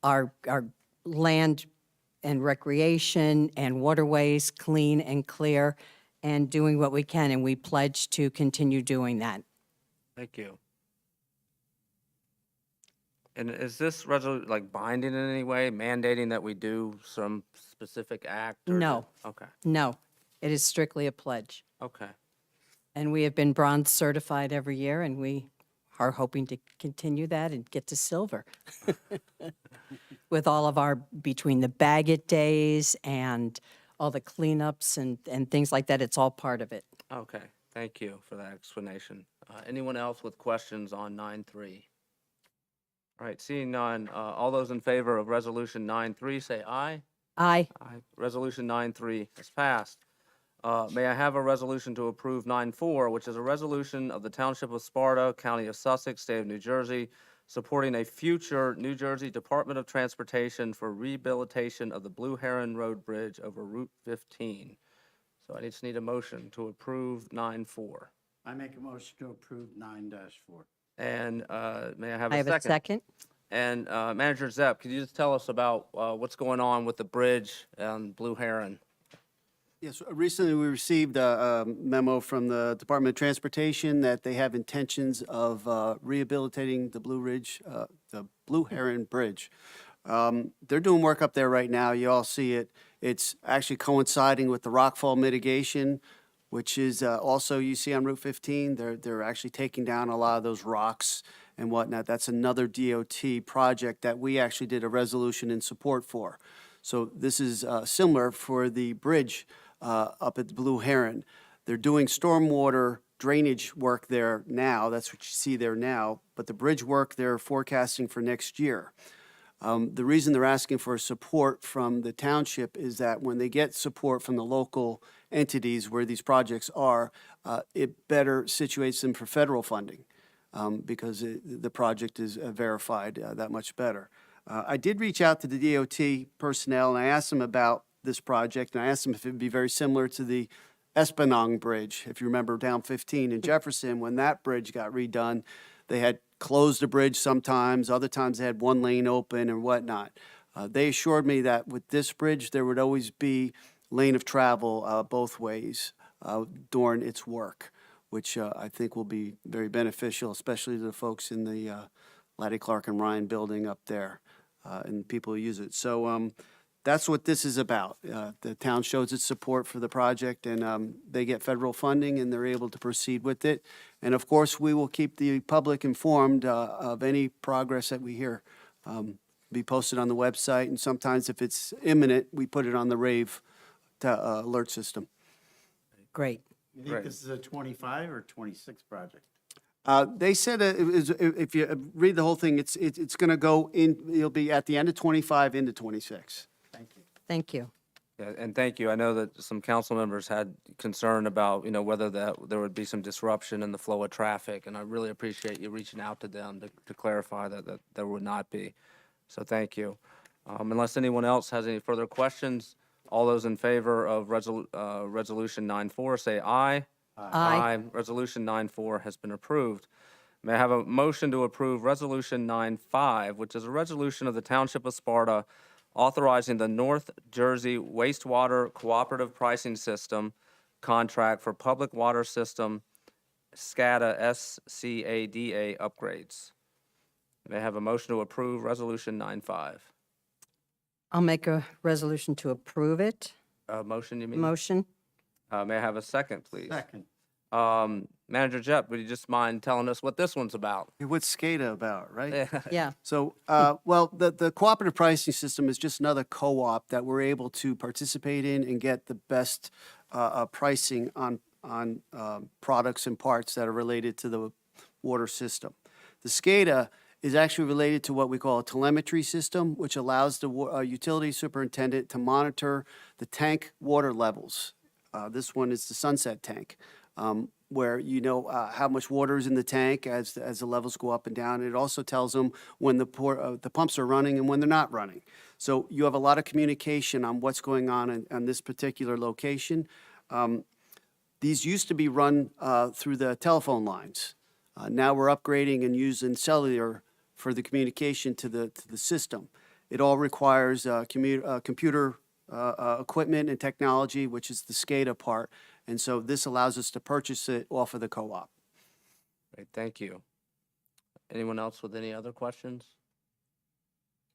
our land and recreation and waterways clean and clear and doing what we can. And we pledge to continue doing that. Thank you. And is this resolution like binding in any way, mandating that we do some specific act? Or No. Okay, No, it is strictly a pledge. okay. And we have been bronze certified every year, and we are hoping to continue that and get to silver. With all of our, between the Baggett days and all the cleanups and things like that, it's all part of it. Okay, thank you for that explanation. Anyone else with questions on 9-3? All right, seeing none, all those in favor of Resolution 9-3, say aye. Aye. Aye. Resolution 9-3 has passed. May I have a resolution to approve 9-4, which is a resolution of the Township of Sparta, County of Sussex, State of New Jersey, supporting a future New Jersey Department of Transportation for rehabilitation of the Blue Heron Road Bridge over Route 15. So I just need a motion to approve 9-4. I make a motion to approve 9-4. And may I have I a have a second? second. And Manager Zepp, could you just tell us about what's going on with the bridge and Blue Heron? Yes, recently we received a memo from the Department of Transportation that they have intentions of rehabilitating the the Blue Heron Bridge. They're doing work up there right now. You all see it. It's actually coinciding with the rockfall mitigation, which is also you see on Route 15. They're actually taking down a lot of those rocks and whatnot. That's another DOT project that we actually did a resolution in support for. So this is similar for the bridge up at the Blue Heron. They're doing stormwater drainage work there now. That's what you see there now. But the bridge work they're forecasting for next year. The reason they're asking for support from the township is that when they get support from the local entities where these projects are, it better situates them for federal funding because the project is verified that much better. I did reach out to the DOT personnel and I asked them about this project and I asked them if it would be very similar to the Esplanade Bridge. If you remember down 15 in Jefferson, when that bridge got redone, they had closed the bridge sometimes, other times they had one lane open and whatnot. They assured me that with this bridge, there would always be lane of travel both ways during its work, which I think will be very beneficial, especially to the folks in the Laddie Clark and Ryan building up there and people who use it. So that's what this is about. The town shows its support for the project and they get federal funding and they're able to proceed with it. And of course, we will keep the public informed of any progress that we hear. Be posted on the website and sometimes if it's imminent, we put it on the rave alert system. Great. You think this is a 25 or 26 project? They said if you read the whole thing, it's going to go in, it'll be at the end of 25 into 26. Thank you. Thank you. Yeah, and thank you. I know that some council members had concern about, whether there would be some disruption in the flow of traffic, and I really appreciate you reaching out to them to clarify that there would not be. So thank you. Unless anyone else has any further questions, all those in favor of Resolution 9-4, say aye. Aye. Resolution 9-4 has been approved. May I have a motion to approve Resolution 9-5, which is a resolution of the Township of Sparta authorizing the North Jersey Wastewater Cooperative Pricing System contract for public water system SCADA upgrades. May I have a motion to approve Resolution 9-5? I'll make a resolution to approve it. Motion, you mean? Motion. May I have a second, please? Second. Manager Jepp, would you just mind telling us what this one's about? What's SCADA about, right? Yeah. So, well, the cooperative pricing system is just another co-op that we're able to participate in and get the best pricing on products and parts that are related to the water system. The SCADA is actually related to what we call a telemetry system, which allows the utility superintendent to monitor the tank water levels. This one is the Sunset tank, where you know how much water is in the tank as the levels go up and down. It also tells them when the pumps are running and when they're not running. So you have a lot of communication on what's going on this particular location. These used to be run through the telephone lines. Now we're upgrading and using cellular for the communication to the system. It all requires computer equipment and technology, which is the SCADA part. And so this allows us to purchase it off of the co-op. Great, thank you. Anyone else with any other questions?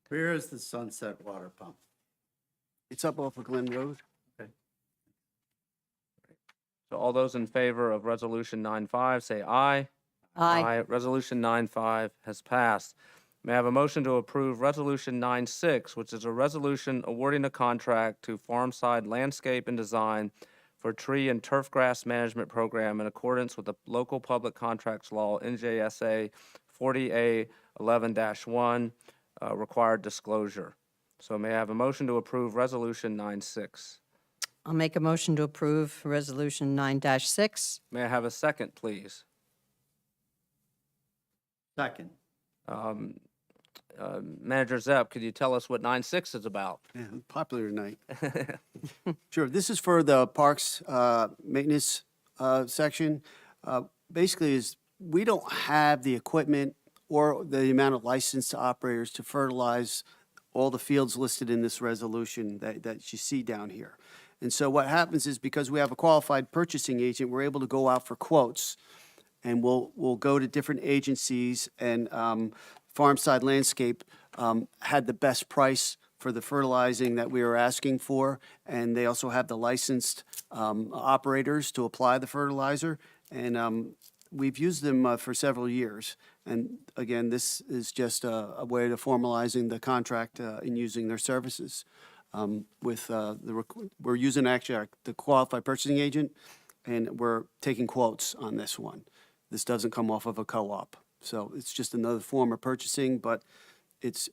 Where is the Sunset water pump? It's up off of Glen Road. So all those in favor of Resolution 9-5, say aye. Aye. Resolution 9-5 has passed. May I have a motion to approve Resolution 9-6, which is a resolution awarding a contract to Farmside Landscape and Design for tree and turf grass management program in accordance with the local public contracts law, NJSA 40A11-1, required disclosure. So may I have a motion to approve Resolution 9-6? I'll make a motion to approve Resolution 9-6. May I have a second, please? Second. Manager Zepp, could you tell us what 9-6 is about? Yeah, popular tonight. Sure, this is for the parks maintenance section. Basically, is we don't have the equipment or the amount of licensed operators to fertilize all the fields listed in this resolution that you see down here. And so what happens is because we have a qualified purchasing agent, we're able to go out for quotes, and we'll go to different agencies, and Farmside Landscape had the best price for the fertilizing that we were asking for, and they also have the licensed operators to apply the fertilizer, and we've used them for several years. And again, this is just a way to formalizing the contract and using their services. We're using actually the qualified purchasing agent, and we're taking quotes on this one. This doesn't come off of a co-op, so it's just another form of purchasing, but it's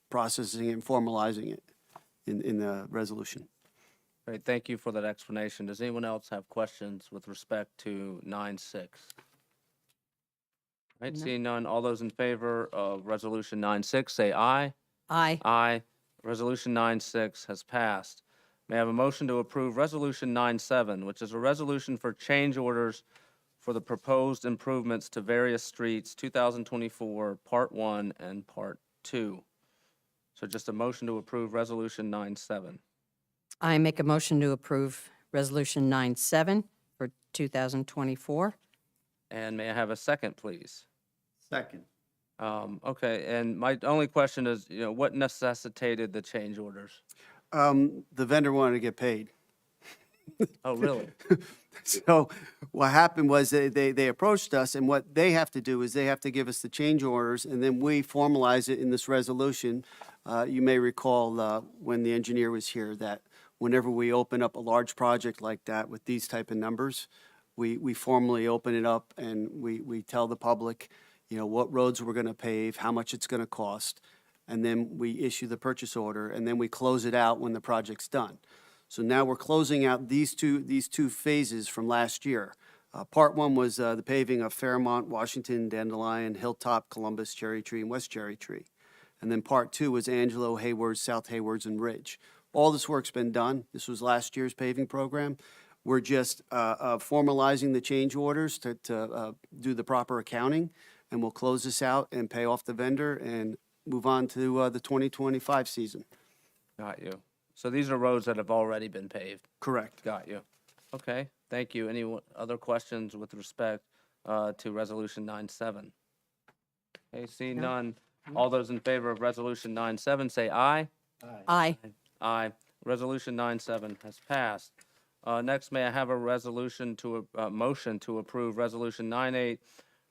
processing and formalizing it in the resolution. Great, thank you for that explanation. Does anyone else have questions with respect to 9-6? All right, seeing none, all those in favor of Resolution 9-6, say aye. Aye. Aye. Resolution 9-6 has passed. May I have a motion to approve Resolution 9-7, which is a resolution for change orders for the proposed improvements to various streets, 2024, Part 1 and Part 2. So just a motion to approve Resolution 9-7. I make a motion to approve Resolution 9-7 for 2024. And may I have a second, please? Second. Okay, and my only question is, what necessitated the change orders? The vendor wanted to get paid. Oh, really? So what happened was they approached us, and what they have to do is they have to give us the change orders, and then we formalize it in this resolution. You may recall when the engineer was here that whenever we open up a large project like that with these type of numbers, we formally open it up and we tell the public, what roads we're going to pave, how much it's going to cost, and then we issue the purchase order, and then we close it out when the project's done. So now we're closing out these two phases from last year. Part 1 was the paving of Fairmont, Washington, Dandelion, Hilltop, Columbus, Cherry Tree, and West Cherry Tree. And then Part 2 was Angelo, Haywards, South Haywards, and Ridge. All this work's been done. This was last year's paving program. We're just formalizing the change orders to do the proper accounting, and we'll close this out and pay off the vendor and move on to the 2025 season. Got you. So these are roads that have already been paved? Correct. Got you. Okay, thank you. Any other questions with respect to Resolution 9-7? Okay, seeing none, all those in favor of Resolution 9-7, say aye. Aye. Aye. Resolution 9-7 has passed. Next, may I have a motion to approve Resolution 9-8,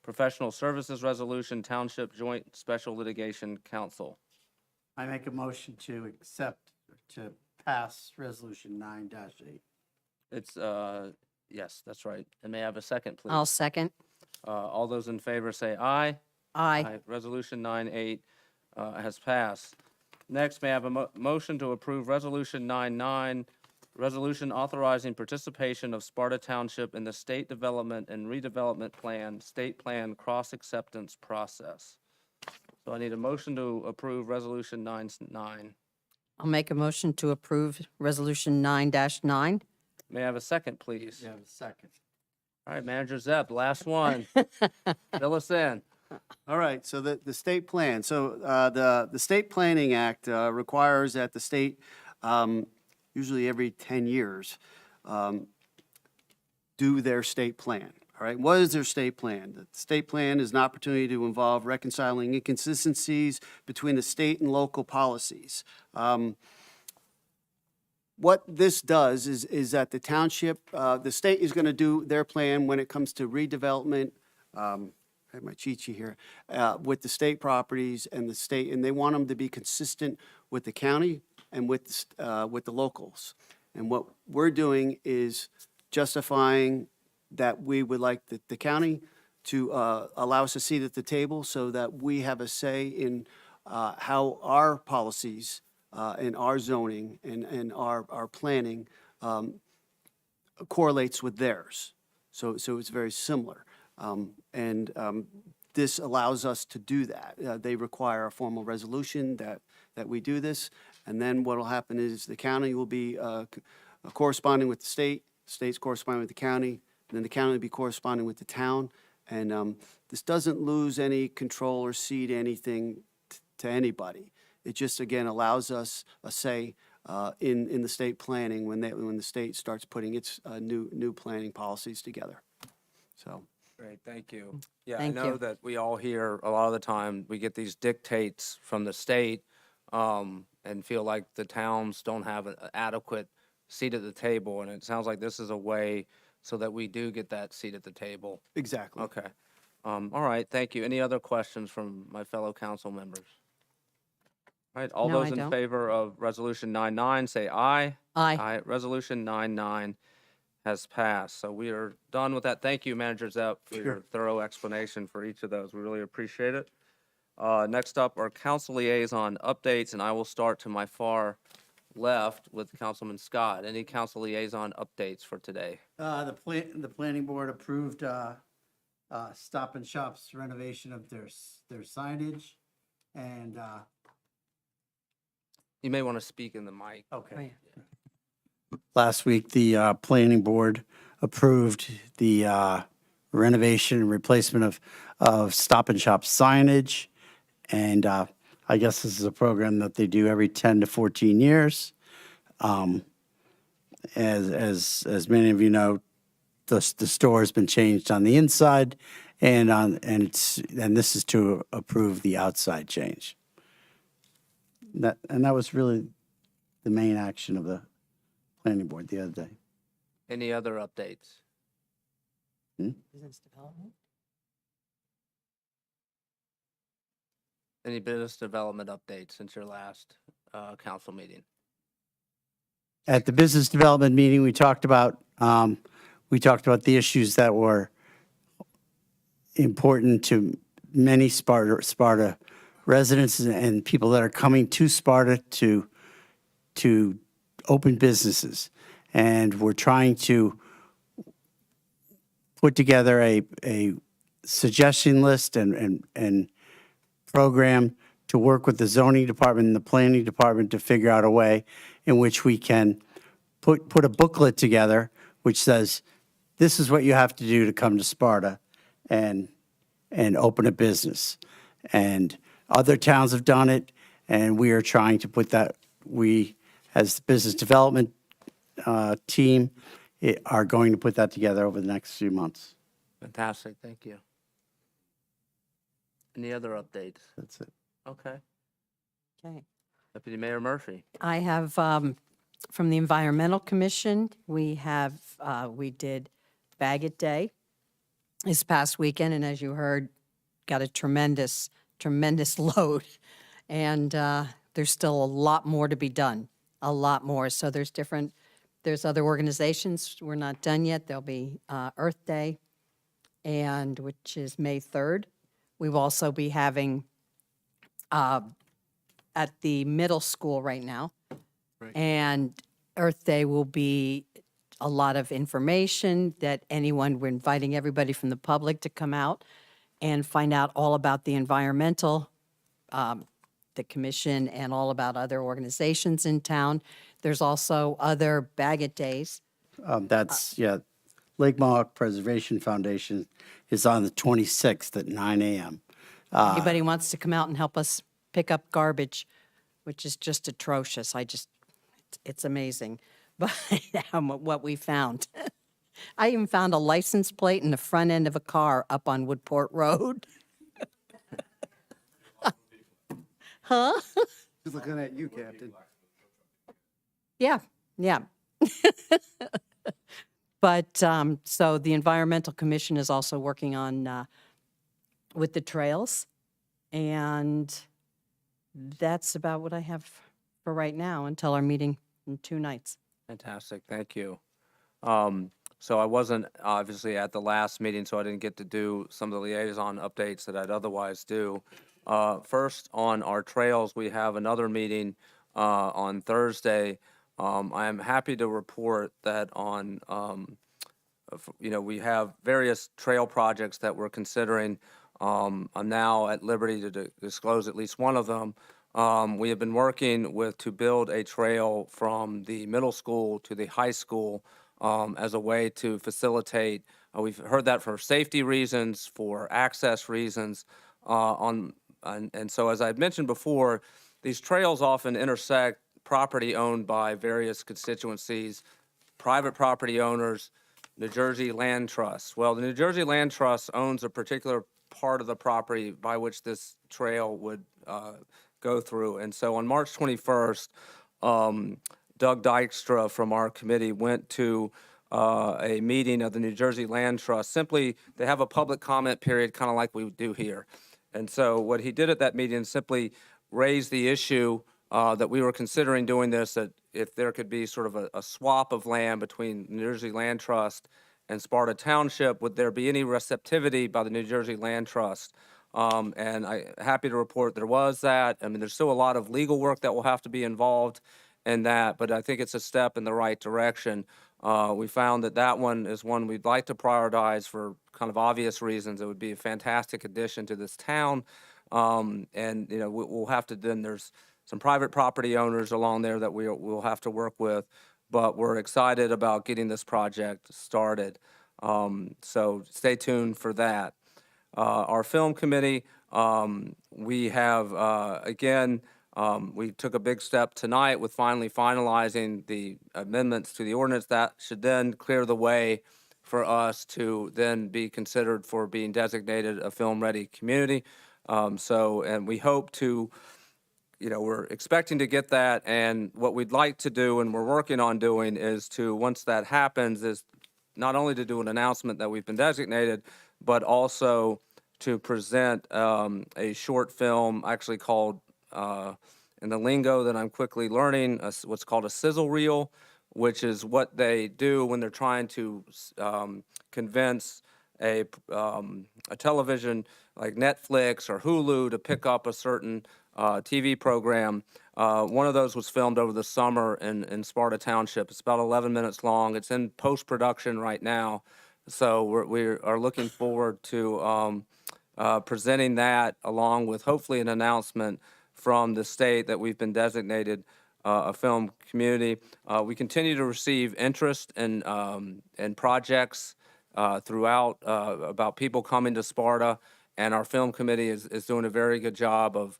Professional Services Resolution, Township Joint Special Litigation Council. I make a motion to pass Resolution 9-8. It's, yes, that's right. And may I have a second, please? I'll second. All those in favor say aye. Aye. Resolution 9-8 has passed. Next, may I have a motion to approve Resolution 9-9, resolution authorizing participation of Sparta Township in the State Development and Redevelopment Plan, State Plan Cross-Acceptance Process. So I need a motion to approve Resolution 9-9. I'll make a motion to approve Resolution 9-9. May I have a second, please? You have a second. All right, Manager Zepp, last one. Fill us in. All right, so the state plan. So the State Planning Act requires that the state, usually every 10 years, do their state plan. All right, what is their state plan? The state plan is an opportunity to involve reconciling inconsistencies between the state and local policies. What this does is that the township, the state is going to do their plan when it comes to redevelopment. I have my cheat sheet here, with the state properties and the state, and they want them to be consistent with the county and with the locals. And what we're doing is justifying that we would like the county to allow us a seat at the table so that we have a say in how our policies and our zoning and our planning correlates with theirs. So it's very similar. This allows us to do that. They require a formal resolution that we do this. And then what will happen is the county will be corresponding with the state's corresponding with the county, and then the county will be corresponding with the town. And this doesn't lose any control or cede anything to anybody. It just, again, allows us a say in the state planning when the state starts putting its new planning policies together. So, Great, thank you. Yeah, I Thank know you. that we all hear a lot of the time, we get these dictates from the state and feel like the towns don't have an adequate seat at the table. And it sounds like this is a way so that we do get that seat at the table. exactly. Okay. All right, thank you. Any other questions from my fellow council members? All right, all No, those I in don't. favor of Resolution 99, say aye. Aye. Aye. Resolution 99 has passed. So we are done with that. Thank you, Manager Zepp, for your thorough explanation for each of those. We really appreciate it. Next up are council liaison updates, and I will start to my far left with Councilman Scott. Any council liaison updates for today? The planning board approved Stop and Shop's renovation of their signage, and You may want to speak in the mic. okay. Oh, Last week, the planning board approved the renovation and replacement of Stop and Shop signage. And I guess this is a program that they do every 10 to 14 years. As many of you know, the store has been changed on the inside, and this is to approve the outside change. That was really the main action of the planning board the other day. Any other updates? Business development? Any business development updates since your last council meeting? At the business development meeting, we talked about the issues that were important to many Sparta residents and people that are coming to Sparta to open businesses. And we're trying to put together a suggestion list and program to work with the zoning department and the planning department to figure out a way in which we can put a booklet together which says, this is what you have to do to come to Sparta and open a business. And other towns have done it, and we are trying to put that, we, as the business development team, are going to put that together over the next few months. Fantastic, thank you. Any other updates? That's it. Okay. Okay. Deputy Mayor Murphy. I have, from the Environmental Commission, we did Bagot Day this past weekend, and as you heard, got a tremendous load. And there's still a lot more to be done, a lot more. So there's other organizations, we're not done yet. There'll be Earth Day, which is May 3rd. We will also be having at the middle school right now. And Earth Day will be a lot of information that we're inviting everybody from the public to come out and find out all about the environmental, the commission, and all about other organizations in town. There's also other Bagot Days. Lake Mohawk Preservation Foundation is on the 26th at 9 a.m. Anybody wants to come out and help us pick up garbage, which is just atrocious. It's amazing, but what we found. I even found a license plate in the front end of a car up on Woodport Road. Huh? Just looking at you, Captain. Yeah. But, so the Environmental Commission is also working on, with the trails. And that's about what I have for right now until our meeting in 2 nights. Fantastic, thank you. So I wasn't obviously at the last meeting, so I didn't get to do some of the liaison updates that I'd otherwise do. First, on our trails, we have another meeting on Thursday. I am happy to report that we have various trail projects that we're considering. I'm now at liberty to disclose at least one of them. We have been working to build a trail from the middle school to the high school as a way to facilitate. We've heard that for safety reasons, for access reasons, and so as I've mentioned before, these trails often intersect property owned by various constituencies, private property owners, New Jersey Land Trust. Well, the New Jersey Land Trust owns a particular part of the property by which this trail would go through. And so on March 21st, Doug Dykstra from our committee went to a meeting of the New Jersey Land Trust. Simply, they have a public comment period, kind of like we do here. And so what he did at that meeting is simply raise the issue that we were considering doing this, that if there could be sort of a swap of land between New Jersey Land Trust and Sparta Township, would there be any receptivity by the New Jersey Land Trust? And I'm happy to report there was that. I mean, there's still a lot of legal work that will have to be involved in that, but I think it's a step in the right direction. We found that one is one we'd like to prioritize for kind of obvious reasons. It would be a fantastic addition to this town. And, we'll have to, then there's some private property owners along there that we'll have to work with, but we're excited about getting this project started. So stay tuned for that. Our film committee, we have, again, we took a big step tonight with finally finalizing the amendments to the ordinance that should then clear the way for us to then be considered for being designated a film-ready community. And we hope to, we're expecting to get that, and what we'd like to do, and we're working on doing, is to, once that happens, is not only to do an announcement that we've been designated, but also to present a short film, actually called, in the lingo that I'm quickly learning, what's called a sizzle reel, which is what they do when they're trying to convince a television like Netflix or Hulu to pick up a certain TV program. One of those was filmed over the summer in Sparta Township. It's about 11 minutes long. It's in post-production right now. So we are looking forward to presenting that, along with hopefully an announcement from the state that we've been designated a film community. We continue to receive interest in projects throughout about people coming to Sparta, and our film committee is doing a very good job of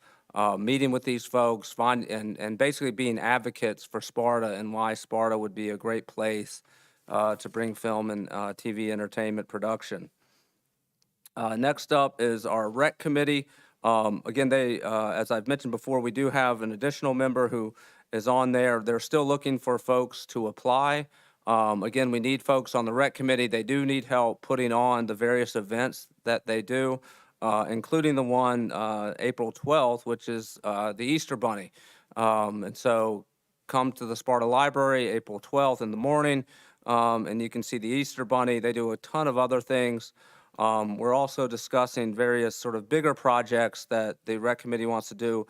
meeting with these folks, and basically being advocates for Sparta and why Sparta would be a great place to bring film and TV entertainment production. Next up is our rec committee. Again, as I've mentioned before, we do have an additional member who is on there. They're still looking for folks to apply. Again, we need folks on the rec committee. They do need help putting on the various events that they do, including the one April 12th, which is the Easter Bunny. And so come to the Sparta Library April 12th in the morning, and you can see the Easter Bunny. They do a ton of other things. We're also discussing various sort of bigger projects that the rec committee wants to do,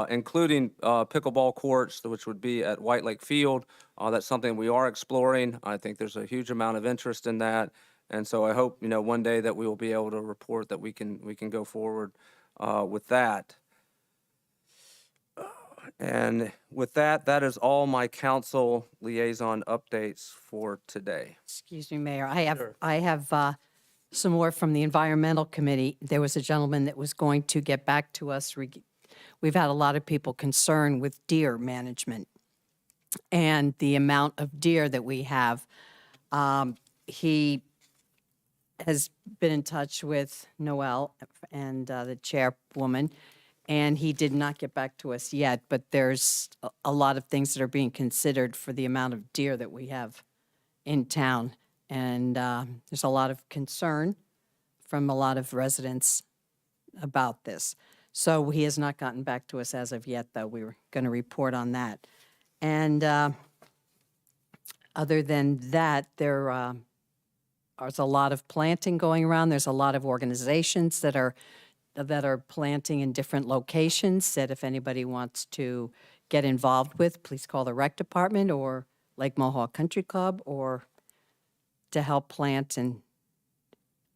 including pickleball courts, which would be at White Lake Field. That's something we are exploring. I think there's a huge amount of interest in that. And so I hope, one day that we will be able to report that we can go forward with that. And with that, that is all my council liaison updates for today. Excuse me, Mayor. I have some more from the Environmental Committee. There was a gentleman that was going to get back to us. We've had a lot of people concerned with deer management and the amount of deer that we have. He has been in touch with Noel and the chairwoman, and he did not get back to us yet, but there's a lot of things that are being considered for the amount of deer that we have in town. And there's a lot of concern from a lot of residents about this. So he has not gotten back to us as of yet, though. We were going to report on that. And other than that, there's a lot of planting going around. There's a lot of organizations that are planting in different locations that if anybody wants to get involved with, please call the rec department or Lake Mohawk Country Club or to help plant and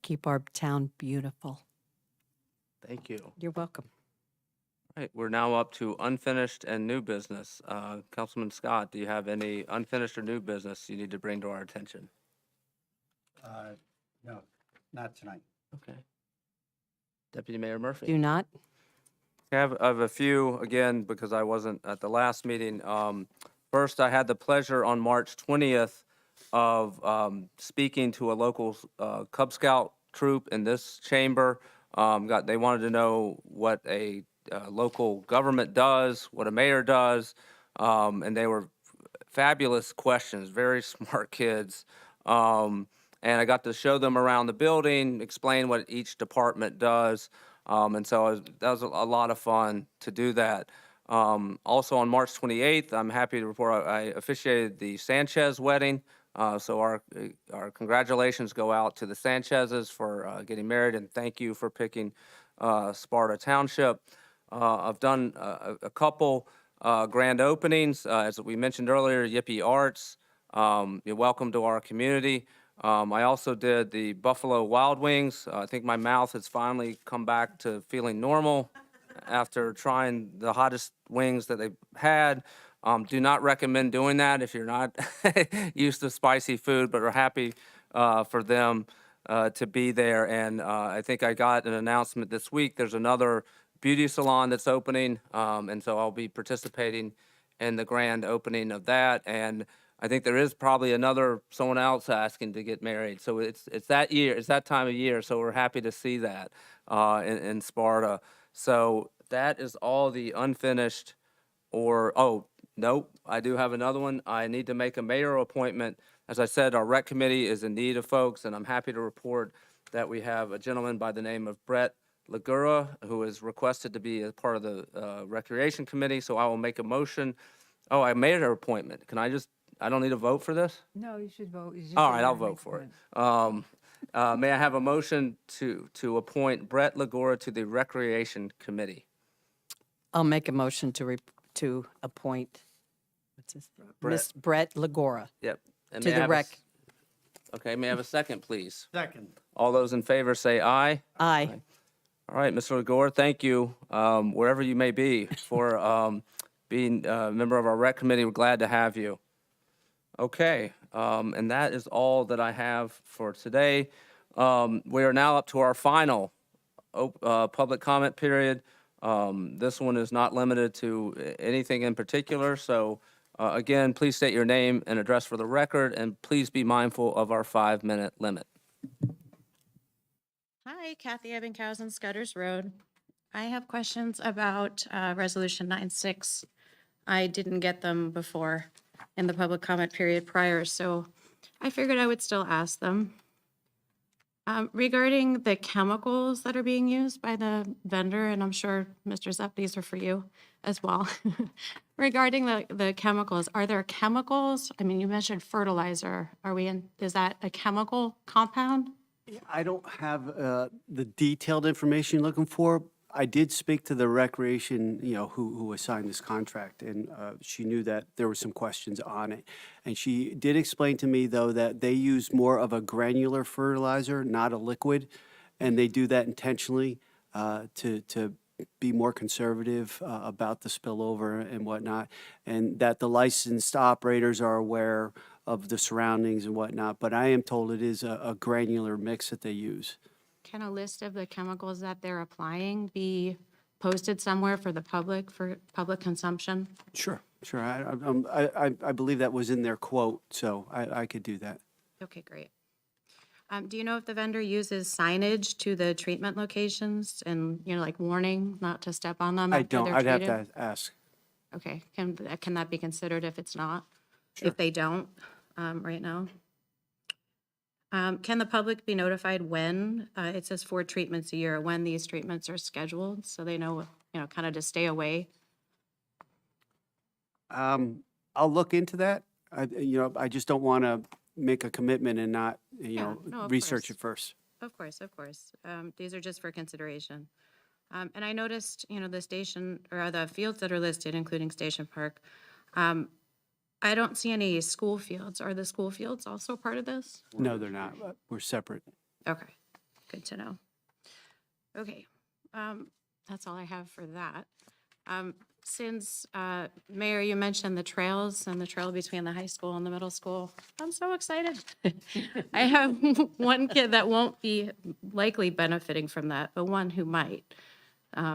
keep our town beautiful. Thank you. You're welcome. All right, we're now up to unfinished and new business. Councilman Scott, do you have any unfinished or new business you need to bring to our attention? No, not tonight. Okay. Deputy Mayor Murphy? Do not? I have a few, again, because I wasn't at the last meeting. First, I had the pleasure on March 20th of speaking to a local Cub Scout troop in this chamber. They wanted to know what a local government does, what a mayor does, and they were fabulous questions, very smart kids. And I got to show them around the building, explain what each department does. And so that was a lot of fun to do that. Also on March 28th, I'm happy to report I officiated the Sanchez wedding. So our congratulations go out to the Sanchezes for getting married, and thank you for picking Sparta Township. I've done a couple grand openings. As we mentioned earlier, Yippee Arts, you're welcome to our community. I also did the Buffalo Wild Wings. I think my mouth has finally come back to feeling normal after trying the hottest wings that they've had. Do not recommend doing that if you're not used to spicy food, but we're happy for them to be there. And I think I got an announcement this week. There's another beauty salon that's opening, and so I'll be participating in the grand opening of that. And I think there is probably someone else asking to get married. So it's that year, it's that time of year. So we're happy to see that in Sparta. So that is all the unfinished nope, I do have another one. I need to make a mayor appointment. As I said, our rec committee is in need of folks, and I'm happy to report that we have a gentleman by the name of Brett Legura, who is requested to be a part of the recreation committee. So I will make a motion. Oh, I made an appointment. I don't need to vote for this? No, you should vote. All right, I'll vote for it. May I have a motion to appoint Brett Legura to the Recreation Committee? I'll make a motion to appoint, Miss Brett Legora Yep. And to may I the have a rec. Okay, may I have a second, please? Second. All those in favor say aye. Aye. All right, Mr. Legore, thank you, wherever you may be, for being a member of our rec committee. We're glad to have you. Okay, and that is all that I have for today. We are now up to our final public comment period. This one is not limited to anything in particular, so again, please state your name and address for the record, and please be mindful of our 5-minute limit. Hi, Kathy Ebbinghaus, Scudder's Road. I have questions about Resolution 9.6. I didn't get them before in the public comment period prior, so I figured I would still ask them. Regarding the chemicals that are being used by the vendor, and I'm sure, Mr. Zepp, these are for you as well. Regarding the chemicals, are there chemicals? I mean, you mentioned fertilizer. Is that a chemical compound? I don't have the detailed information you're looking for. I did speak to the recreation, who assigned this contract, and she knew that there were some questions on it. And she did explain to me, though, that they use more of a granular fertilizer, not a liquid, and they do that intentionally to be more conservative about the spillover and whatnot, and that the licensed operators are aware of the surroundings and whatnot. But I am told it is a granular mix that they use. Can a list of the chemicals that they're applying be posted somewhere for public consumption? Sure. I believe that was in their quote, so I could do that. Okay, great. Do you know if the vendor uses signage to the treatment locations and, like warning not to step on them I after don't. they're I'd have treated? to ask. Okay, can that be considered if it's not? If they don't, right now? Can the public be notified when, it says 4 treatments a year, when these treatments are scheduled, so they know, kind of to stay away? I'll look into that. I just don't want to make a commitment and not, no, of research course. it first. Of course, of course. These are just for consideration. And I noticed, the station, or the fields that are listed, including Station Park, I don't see any school fields. Are the school fields also part of this? No, they're not. We're separate. Okay, good to know. Okay, that's all I have for that. Since, Mayor, you mentioned the trails and the trail between the high school and the middle school, I'm so excited. I have one kid that won't be likely benefiting from that, but one who might.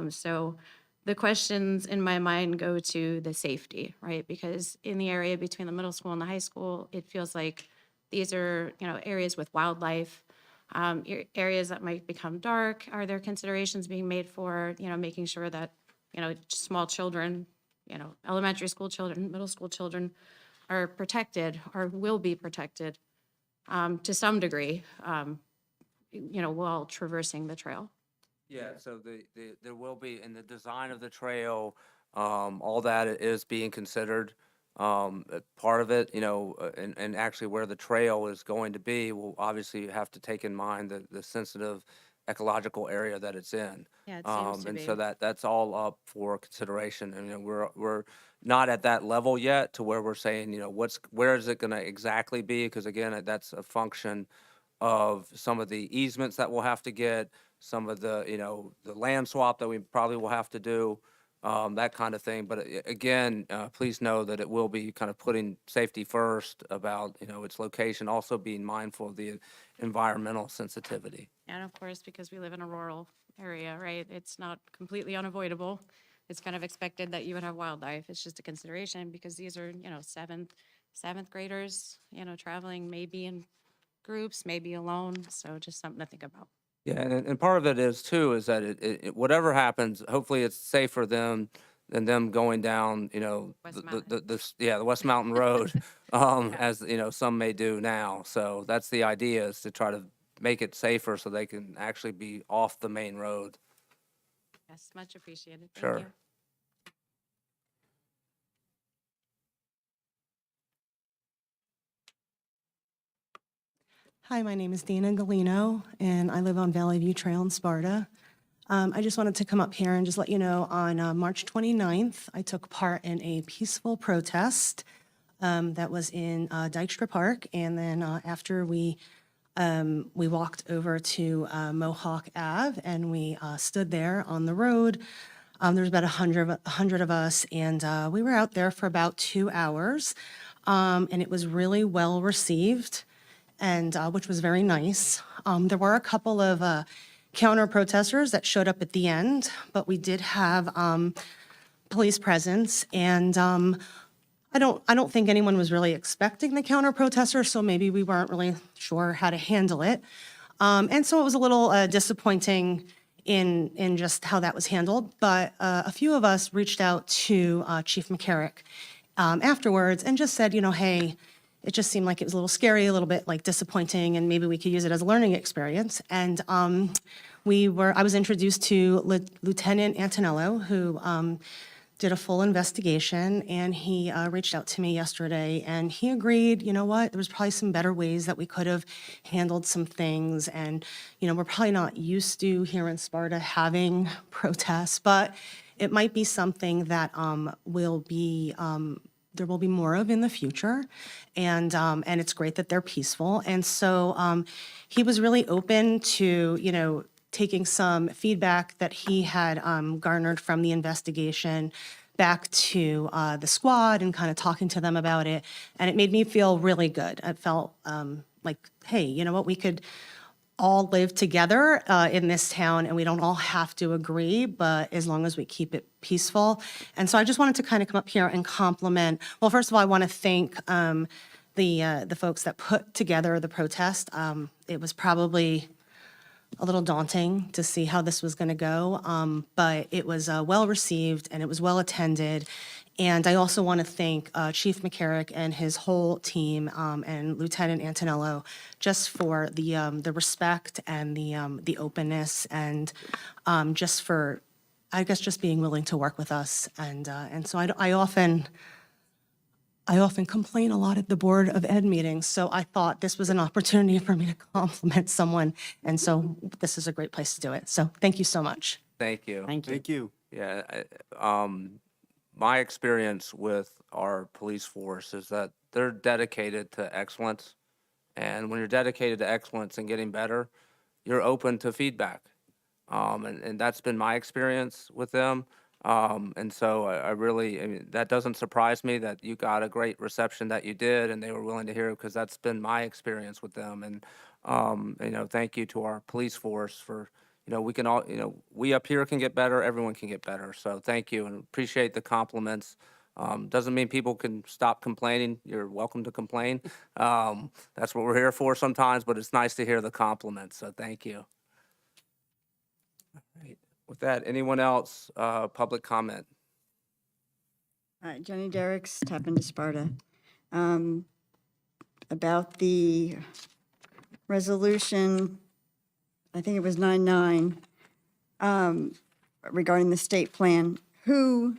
So the questions in my mind go to the safety, right? Because in the area between the middle school and the high school, it feels like these are, areas with wildlife, areas that might become dark. Are there considerations being made for, making sure that, small children, elementary school children, middle school children are protected or will be protected to some degree, while traversing the trail? Yeah, so there will be, in the design of the trail, all that is being considered. Part of it, and actually where the trail is going to be, will obviously have to take in mind the sensitive ecological area that it's in. Yeah, it seems to And be. so that's all up for consideration. And, we're not at that level yet to where we're saying, where is it gonna exactly be? Because again, that's a function of some of the easements that we'll have to get, some of the, the land swap that we probably will have to do, that kind of thing. But again, please know that it will be kind of putting safety first about, its location, also being mindful of the environmental sensitivity. And of course, because we live in a rural area, right? It's not completely unavoidable. It's kind of expected that you would have wildlife. It's just a consideration because these are, seventh graders, traveling maybe in groups, maybe alone. So just something to think about. Yeah, and part of it is too, is that whatever happens, hopefully it's safer than them going down, West the West Mountain Road, as, some may do now. So that's the idea, is to try to make it safer so they can actually be off the main road. Yes, much appreciated. Thank Sure. you. Hi, my name is Dana Galino, and I live on Valley View Trail in Sparta. I just wanted to come up here and just let you know, on March 29th, I took part in a peaceful protest that was in Dykstra Park, and then after we walked over to Mohawk Ave, and we stood there on the road. There was about 100 of us, and we were out there for about 2 hours, and it was really well received, and which was very nice. There were a couple of counter protesters that showed up at the end, but we did have police presence, and I don't think anyone was really expecting the counter protesters, so maybe we weren't really sure how to handle it. And so it was a little disappointing in just how that was handled. But a few of us reached out to Chief McCarrick afterwards and just said, hey, it just seemed like it was a little scary, a little bit like disappointing, and maybe we could use it as a learning experience. And I was introduced to Lieutenant Antonello, who did a full investigation, and he reached out to me yesterday, and he agreed, you know what, there was probably some better ways that we could have handled some things, and, we're probably not used to here in Sparta having protests, but it might be something that there will be more of in the future, and it's great that they're peaceful, and so he was really open to, taking some feedback that he had garnered from the investigation back to the squad and kind of talking to them about it. And it made me feel really good. I felt like, hey, you know what, we could all live together in this town and we don't all have to agree, but as long as we keep it peaceful. And so I just wanted to kind of come up here and compliment, well, first of all, I want to thank the folks that put together the protest. It was probably a little daunting to see how this was going to go, but it was well received and it was well attended. And I also want to thank Chief McCarrick and his whole team and Lieutenant Antonello just for the respect and the openness and just for, I guess, just being willing to work with us. And so I I often complain a lot at the Board of Ed meetings, so I thought this was an opportunity for me to compliment someone, and so this is a great place to do it. So thank you so much. Thank you. Thank you. Thank you. Yeah, my experience with our police force is that they're dedicated to excellence. And when you're dedicated to excellence and getting better, you're open to feedback. And that's been my experience with them. And so I really, I mean, that doesn't surprise me that you got a great reception that you did and they were willing to hear it because that's been my experience with them. And, thank you to our police force for, we can all, we up here can get better, everyone can get better. So thank you and appreciate the compliments. Doesn't mean people can stop complaining. You're welcome to complain. That's what we're here for sometimes, but it's nice to hear the compliments. So thank you. All right. With that, anyone else, public comment? Hi, Jenny Derricks, Tap into Sparta. About the resolution, I think it was 9-9, regarding the state plan, who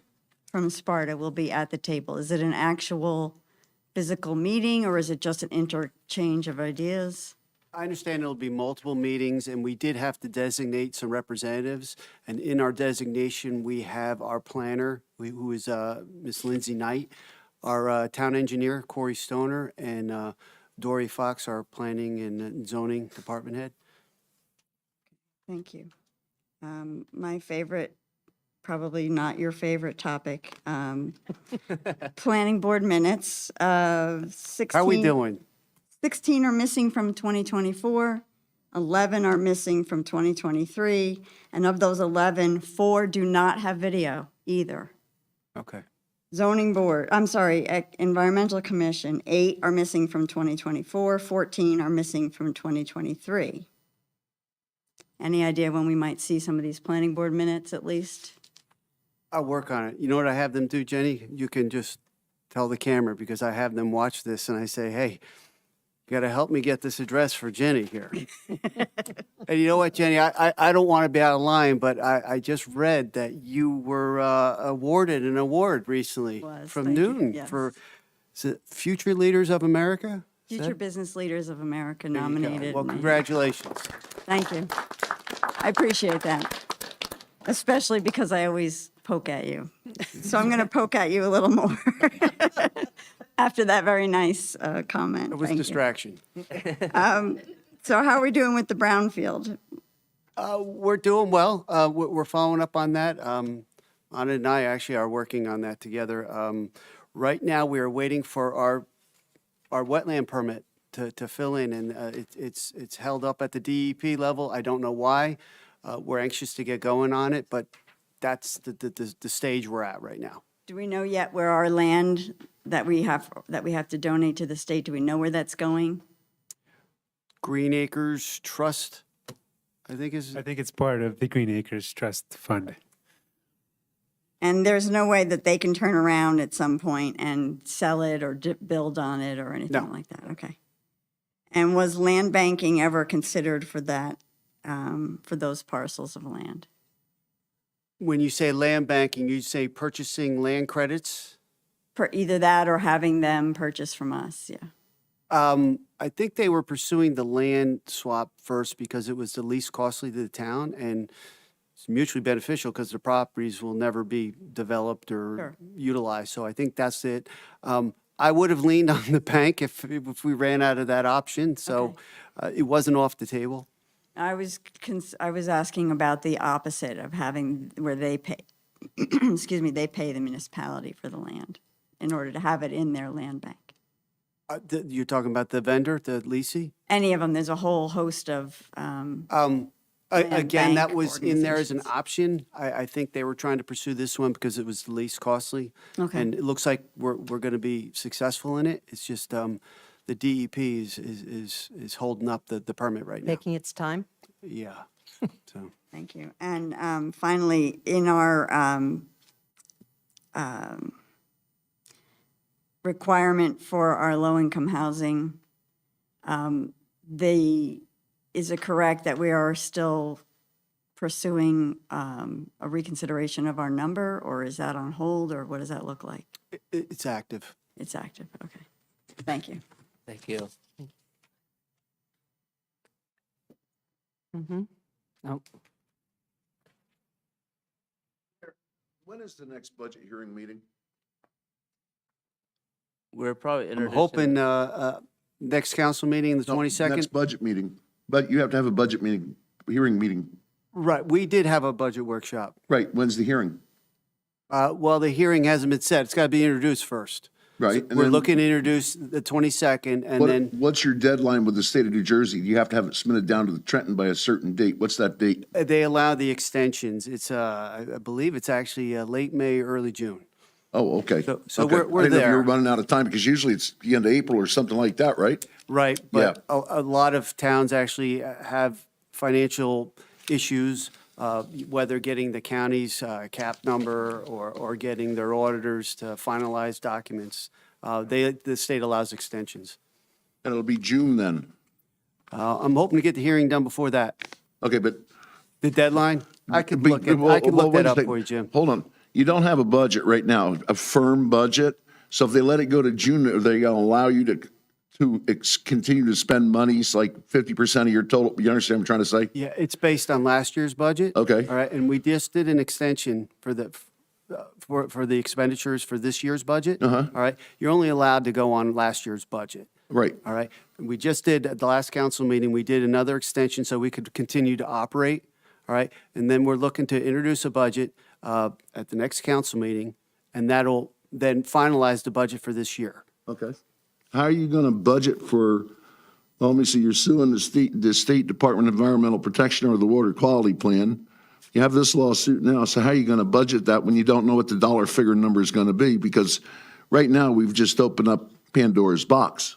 from Sparta will be at the table? Is it an actual physical meeting or is it just an interchange of ideas? I understand it'll be multiple meetings, and we did have to designate some representatives. And in our designation, we have our planner, who is Miss Lindsay Knight, our town engineer, Corey Stoner, and Dory Fox, our planning and zoning department head. Thank you. My favorite, probably not your favorite topic, planning board minutes. 16, How are we doing? 16 are missing from 2024, 11 are missing from 2023, and of those 11, 4 do not have video either. Okay. Zoning board, I'm sorry, Environmental Commission, 8 are missing from 2024, 14 are missing from 2023. Any idea when we might see some of these planning board minutes at least? I'll work on it. You know what I have them do, Jenny? You can just tell the camera, because I have them watch this and I say, hey, you got to help me get this address for Jenny here. And you know what, Jenny, I don't want to be out of line, but I just read that you were awarded an award recently from Thank you. Newton Yes. for, is it Future Leaders of America? Is Future that- Business Leaders of America There you go. nominated. Well, me. congratulations. Thank you. I appreciate that, especially because I always poke at you. So I'm going to poke at you a little more after that very nice comment. It was Thank you. distraction. So how are we doing with the brownfield? We're doing well. We're following up on that. Anna and I actually are working on that together. Right now, we are waiting for our wetland permit to fill in, and it's held up at the DEP level. I don't know why. We're anxious to get going on it, but that's the stage we're at right now. Do we know yet where our land that we have to donate to the state, do we know where that's going? Green Acres Trust, I think is, I think it's part of the Green Acres Trust Fund. And there's no way that they can turn around at some point and sell it or build on it or anything No. like that? Okay. And was land banking ever considered for that, for those parcels of land? when you say land banking, you say purchasing land credits? For either that or having them purchase from us, yeah. I think they were pursuing the land swap first because it was the least costly to the town, and it's mutually beneficial because the properties will never be developed or Sure. utilized. So I think that's it. I would have leaned on the bank if we ran out of that option, so it wasn't off the table. I was asking about the opposite of having, where they pay, excuse me, they pay the municipality for the land in order to have it in their land bank. You're talking about the vendor, the leasing? Any of them, there's a whole host of, Again, that bank was in there as an organizations. option. I think they were trying to pursue this one because it was the least costly. Okay. And it looks like we're going to be successful in it. It's just the DEP is holding up the permit right now. Taking its time? Yeah, so. Thank you. And finally, in our requirement for our low-income housing, is it correct that we are still pursuing a reconsideration of our number, or is that on hold, or what does that look like? It's active. It's active, okay. Thank you. Thank you. When is the next budget hearing meeting? We're probably I'm introducing. hoping next council meeting, the No, 22nd. Next budget meeting. But you have to have a budget meeting, hearing meeting. Right, we did have a budget workshop. Right, when's the hearing? Well, the hearing hasn't been set. It's got to be introduced first. Right. and We're then looking to introduce the 22nd, and then What's your deadline with the state of New Jersey? You have to have it submitted down to the Trenton by a certain date. What's that date? they allow the extensions. It's, I believe it's actually late May, early June. Oh, okay. So Okay. we're I didn't know if you were there. running out of time because usually it's the end of April or something like that, right? Right, but a lot of towns actually have financial issues, whether getting the county's cap number or getting their auditors to finalize documents. The state allows extensions. And it'll be June then. I'm hoping to get the hearing done before that. Okay, but. The deadline? I could be- look that wait a up second. for you, Jim. Hold on. You don't have a budget right now, a firm budget. So if they let it go to June, are they going to allow you to continue to spend monies like 50% of your total? You understand what I'm trying to say? Yeah, it's based on last year's budget. Okay. All right, and we just did an extension for the expenditures for this year's budget. All right, you're only allowed to go on last year's budget. Right. All right, we just did, at the last council meeting, we did another extension so we could continue to operate. All right, and then we're looking to introduce a budget at the next council meeting, and that'll then finalize the budget for this year. Okay. How are you going to budget for, well, let me see, you're suing the State Department of Environmental Protection or the Water Quality Plan. You have this lawsuit now, so how are you going to budget that when you don't know what the dollar figure number is going to be? Because right now, we've just opened up Pandora's box.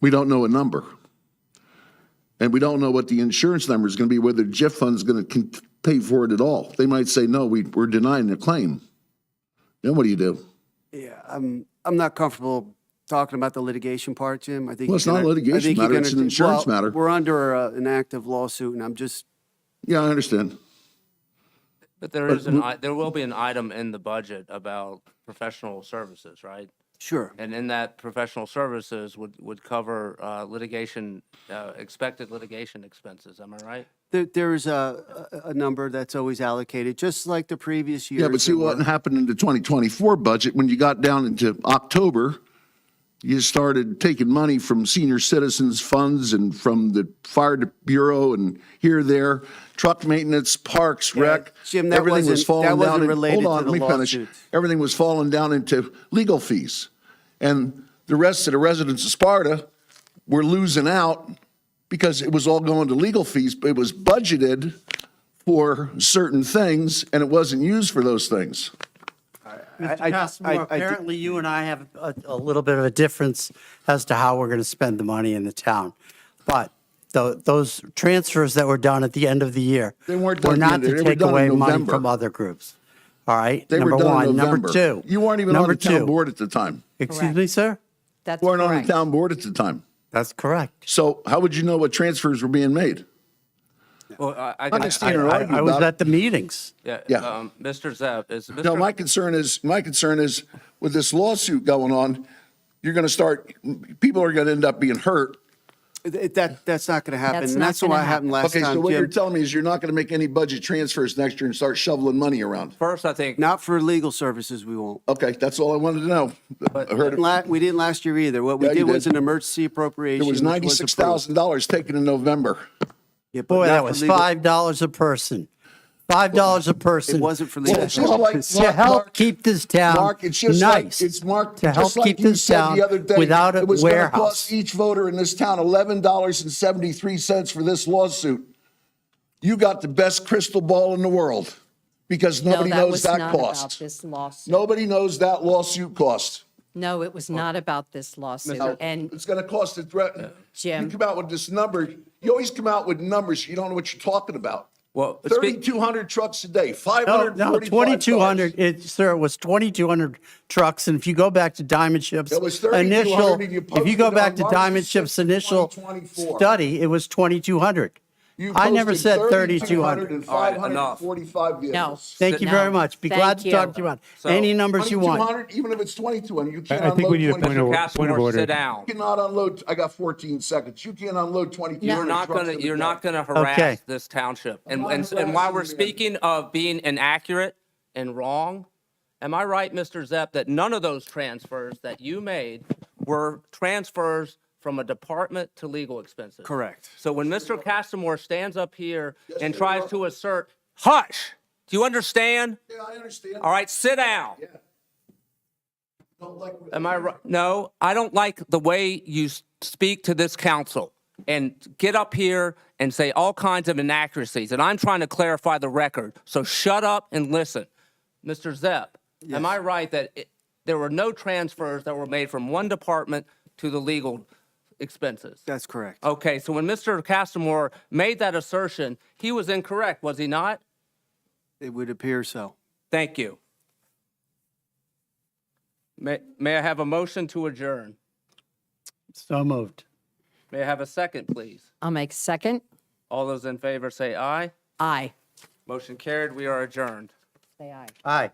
We don't know a number. And we don't know what the insurance number is going to be, whether the JIF fund's going to pay for it at all. They might say, no, we're denying the claim. Then what do you do? Yeah, I'm not comfortable talking about the litigation part, Jim. I think Well, it's not a litigation matter, it's an insurance matter. We're under an active lawsuit, and I'm just. Yeah, I understand. But there will be an item in the budget about professional services, right? Sure. And in that professional services would cover litigation, expected litigation expenses, am I right? There's a number that's always allocated, just like the previous years. Yeah, but see that what were- happened in the 2024 budget, when you got down into October, you started taking money from senior citizens funds and from the fire bureau and here, there, truck maintenance, parks, rec. Jim, that everything was wasn't- falling that down wasn't in- related Hold on, to the let me finish. lawsuits. Everything was falling down into legal fees. And the rest of the residents of Sparta were losing out because it was all going to legal fees, but it was budgeted for certain things and it wasn't used for those things. Mr. Casimir, apparently you and I have a little bit of a difference as to how we're going to spend the money in the town. But those transfers that were done at the end of the year They weren't done were at the not end of the to year. They were take done in away money November. from other groups. All right? They were Number done in one. Number November. two. You weren't even on Number the town two. board at the time. Excuse me, sir? That's Weren't on correct. the town board at the time. That's correct. So how would you know what transfers were being made? Well, I I'm not standing or I arguing was about it. at the meetings. Yeah. Yeah. Mr. Zepp, is Mr. No, my concern is with this lawsuit going on, you're going to start, people are going to end up being hurt. That's not going to happen. That's And not that's what gonna happened last Okay, so time, what you're Jim. telling me is you're not going to make any budget transfers next year and start shoveling money around. First, I think. Not for legal services, we won't. Okay, that's all I wanted to know. I heard it. We didn't last year either. What we Yeah, you did was did. an emergency appropriation. There was which approved. $96,000 taken in November. Yeah, but Boy, not that for was legal- $5 a person. $5 a person. It wasn't for Well, legal it's just like- services. To help Mark, keep this town Mark, it's just like, nice. it's Mark, To help just like keep you this said town the other day. without a It was going to warehouse. cost each voter in this town $11.73 for this lawsuit. You got the best crystal ball in the world because nobody No, knows was that not about cost. this lawsuit. Nobody knows that lawsuit cost. No, it was not about this lawsuit. And It's going to cost it. Jim. You come out with this number. You always come out with numbers. You don't know what you're talking about. Well, 3,200 trucks a day, No, 545 2,200, cars. sir, it was 2,200 trucks, and if you go back to Diamond Ship's It was 3,200 initial, and you if you go posted back on to March Diamond 6th, Ship's initial 2024. study, it was 2,200. I never said 3,200. and All right, enough. 545 vehicles. Thank you very No. much. Be glad Thank to talk you. to you about So- any numbers you want. 2,200, even if it's 2,200, you can't I think we unload need a point 2,200. of, point of Castmore, order. sit down. You cannot unload, I got 14 seconds. You can't unload 2,200 You're not trucks gonna, in a you're day. not gonna Okay. harass this township. And not and while we're harassing you, man. speaking of being inaccurate and wrong, am I right, Mr. Zepp, that none of those transfers that you made were transfers from a department to legal expenses? Correct. So when Mr. Castamore stands up here and tries to assert, hush, do you understand? Yeah, I understand. All right, sit down. Don't like what- Am I right? No, I don't like the way you speak to this council and get up here and say all kinds of inaccuracies. And I'm trying to clarify the record. So shut up and listen. Mr. Zepp, am I right that there were no transfers that were made from one department to the legal expenses? That's correct. Okay, so when Mr. Castamore made that assertion, he was incorrect, was he not? It would appear so. Thank you. May I have a motion to adjourn? So moved. May I have a second, please? I'll make second. All those in favor say aye. Aye. Motion carried. We are adjourned. Say aye. Aye.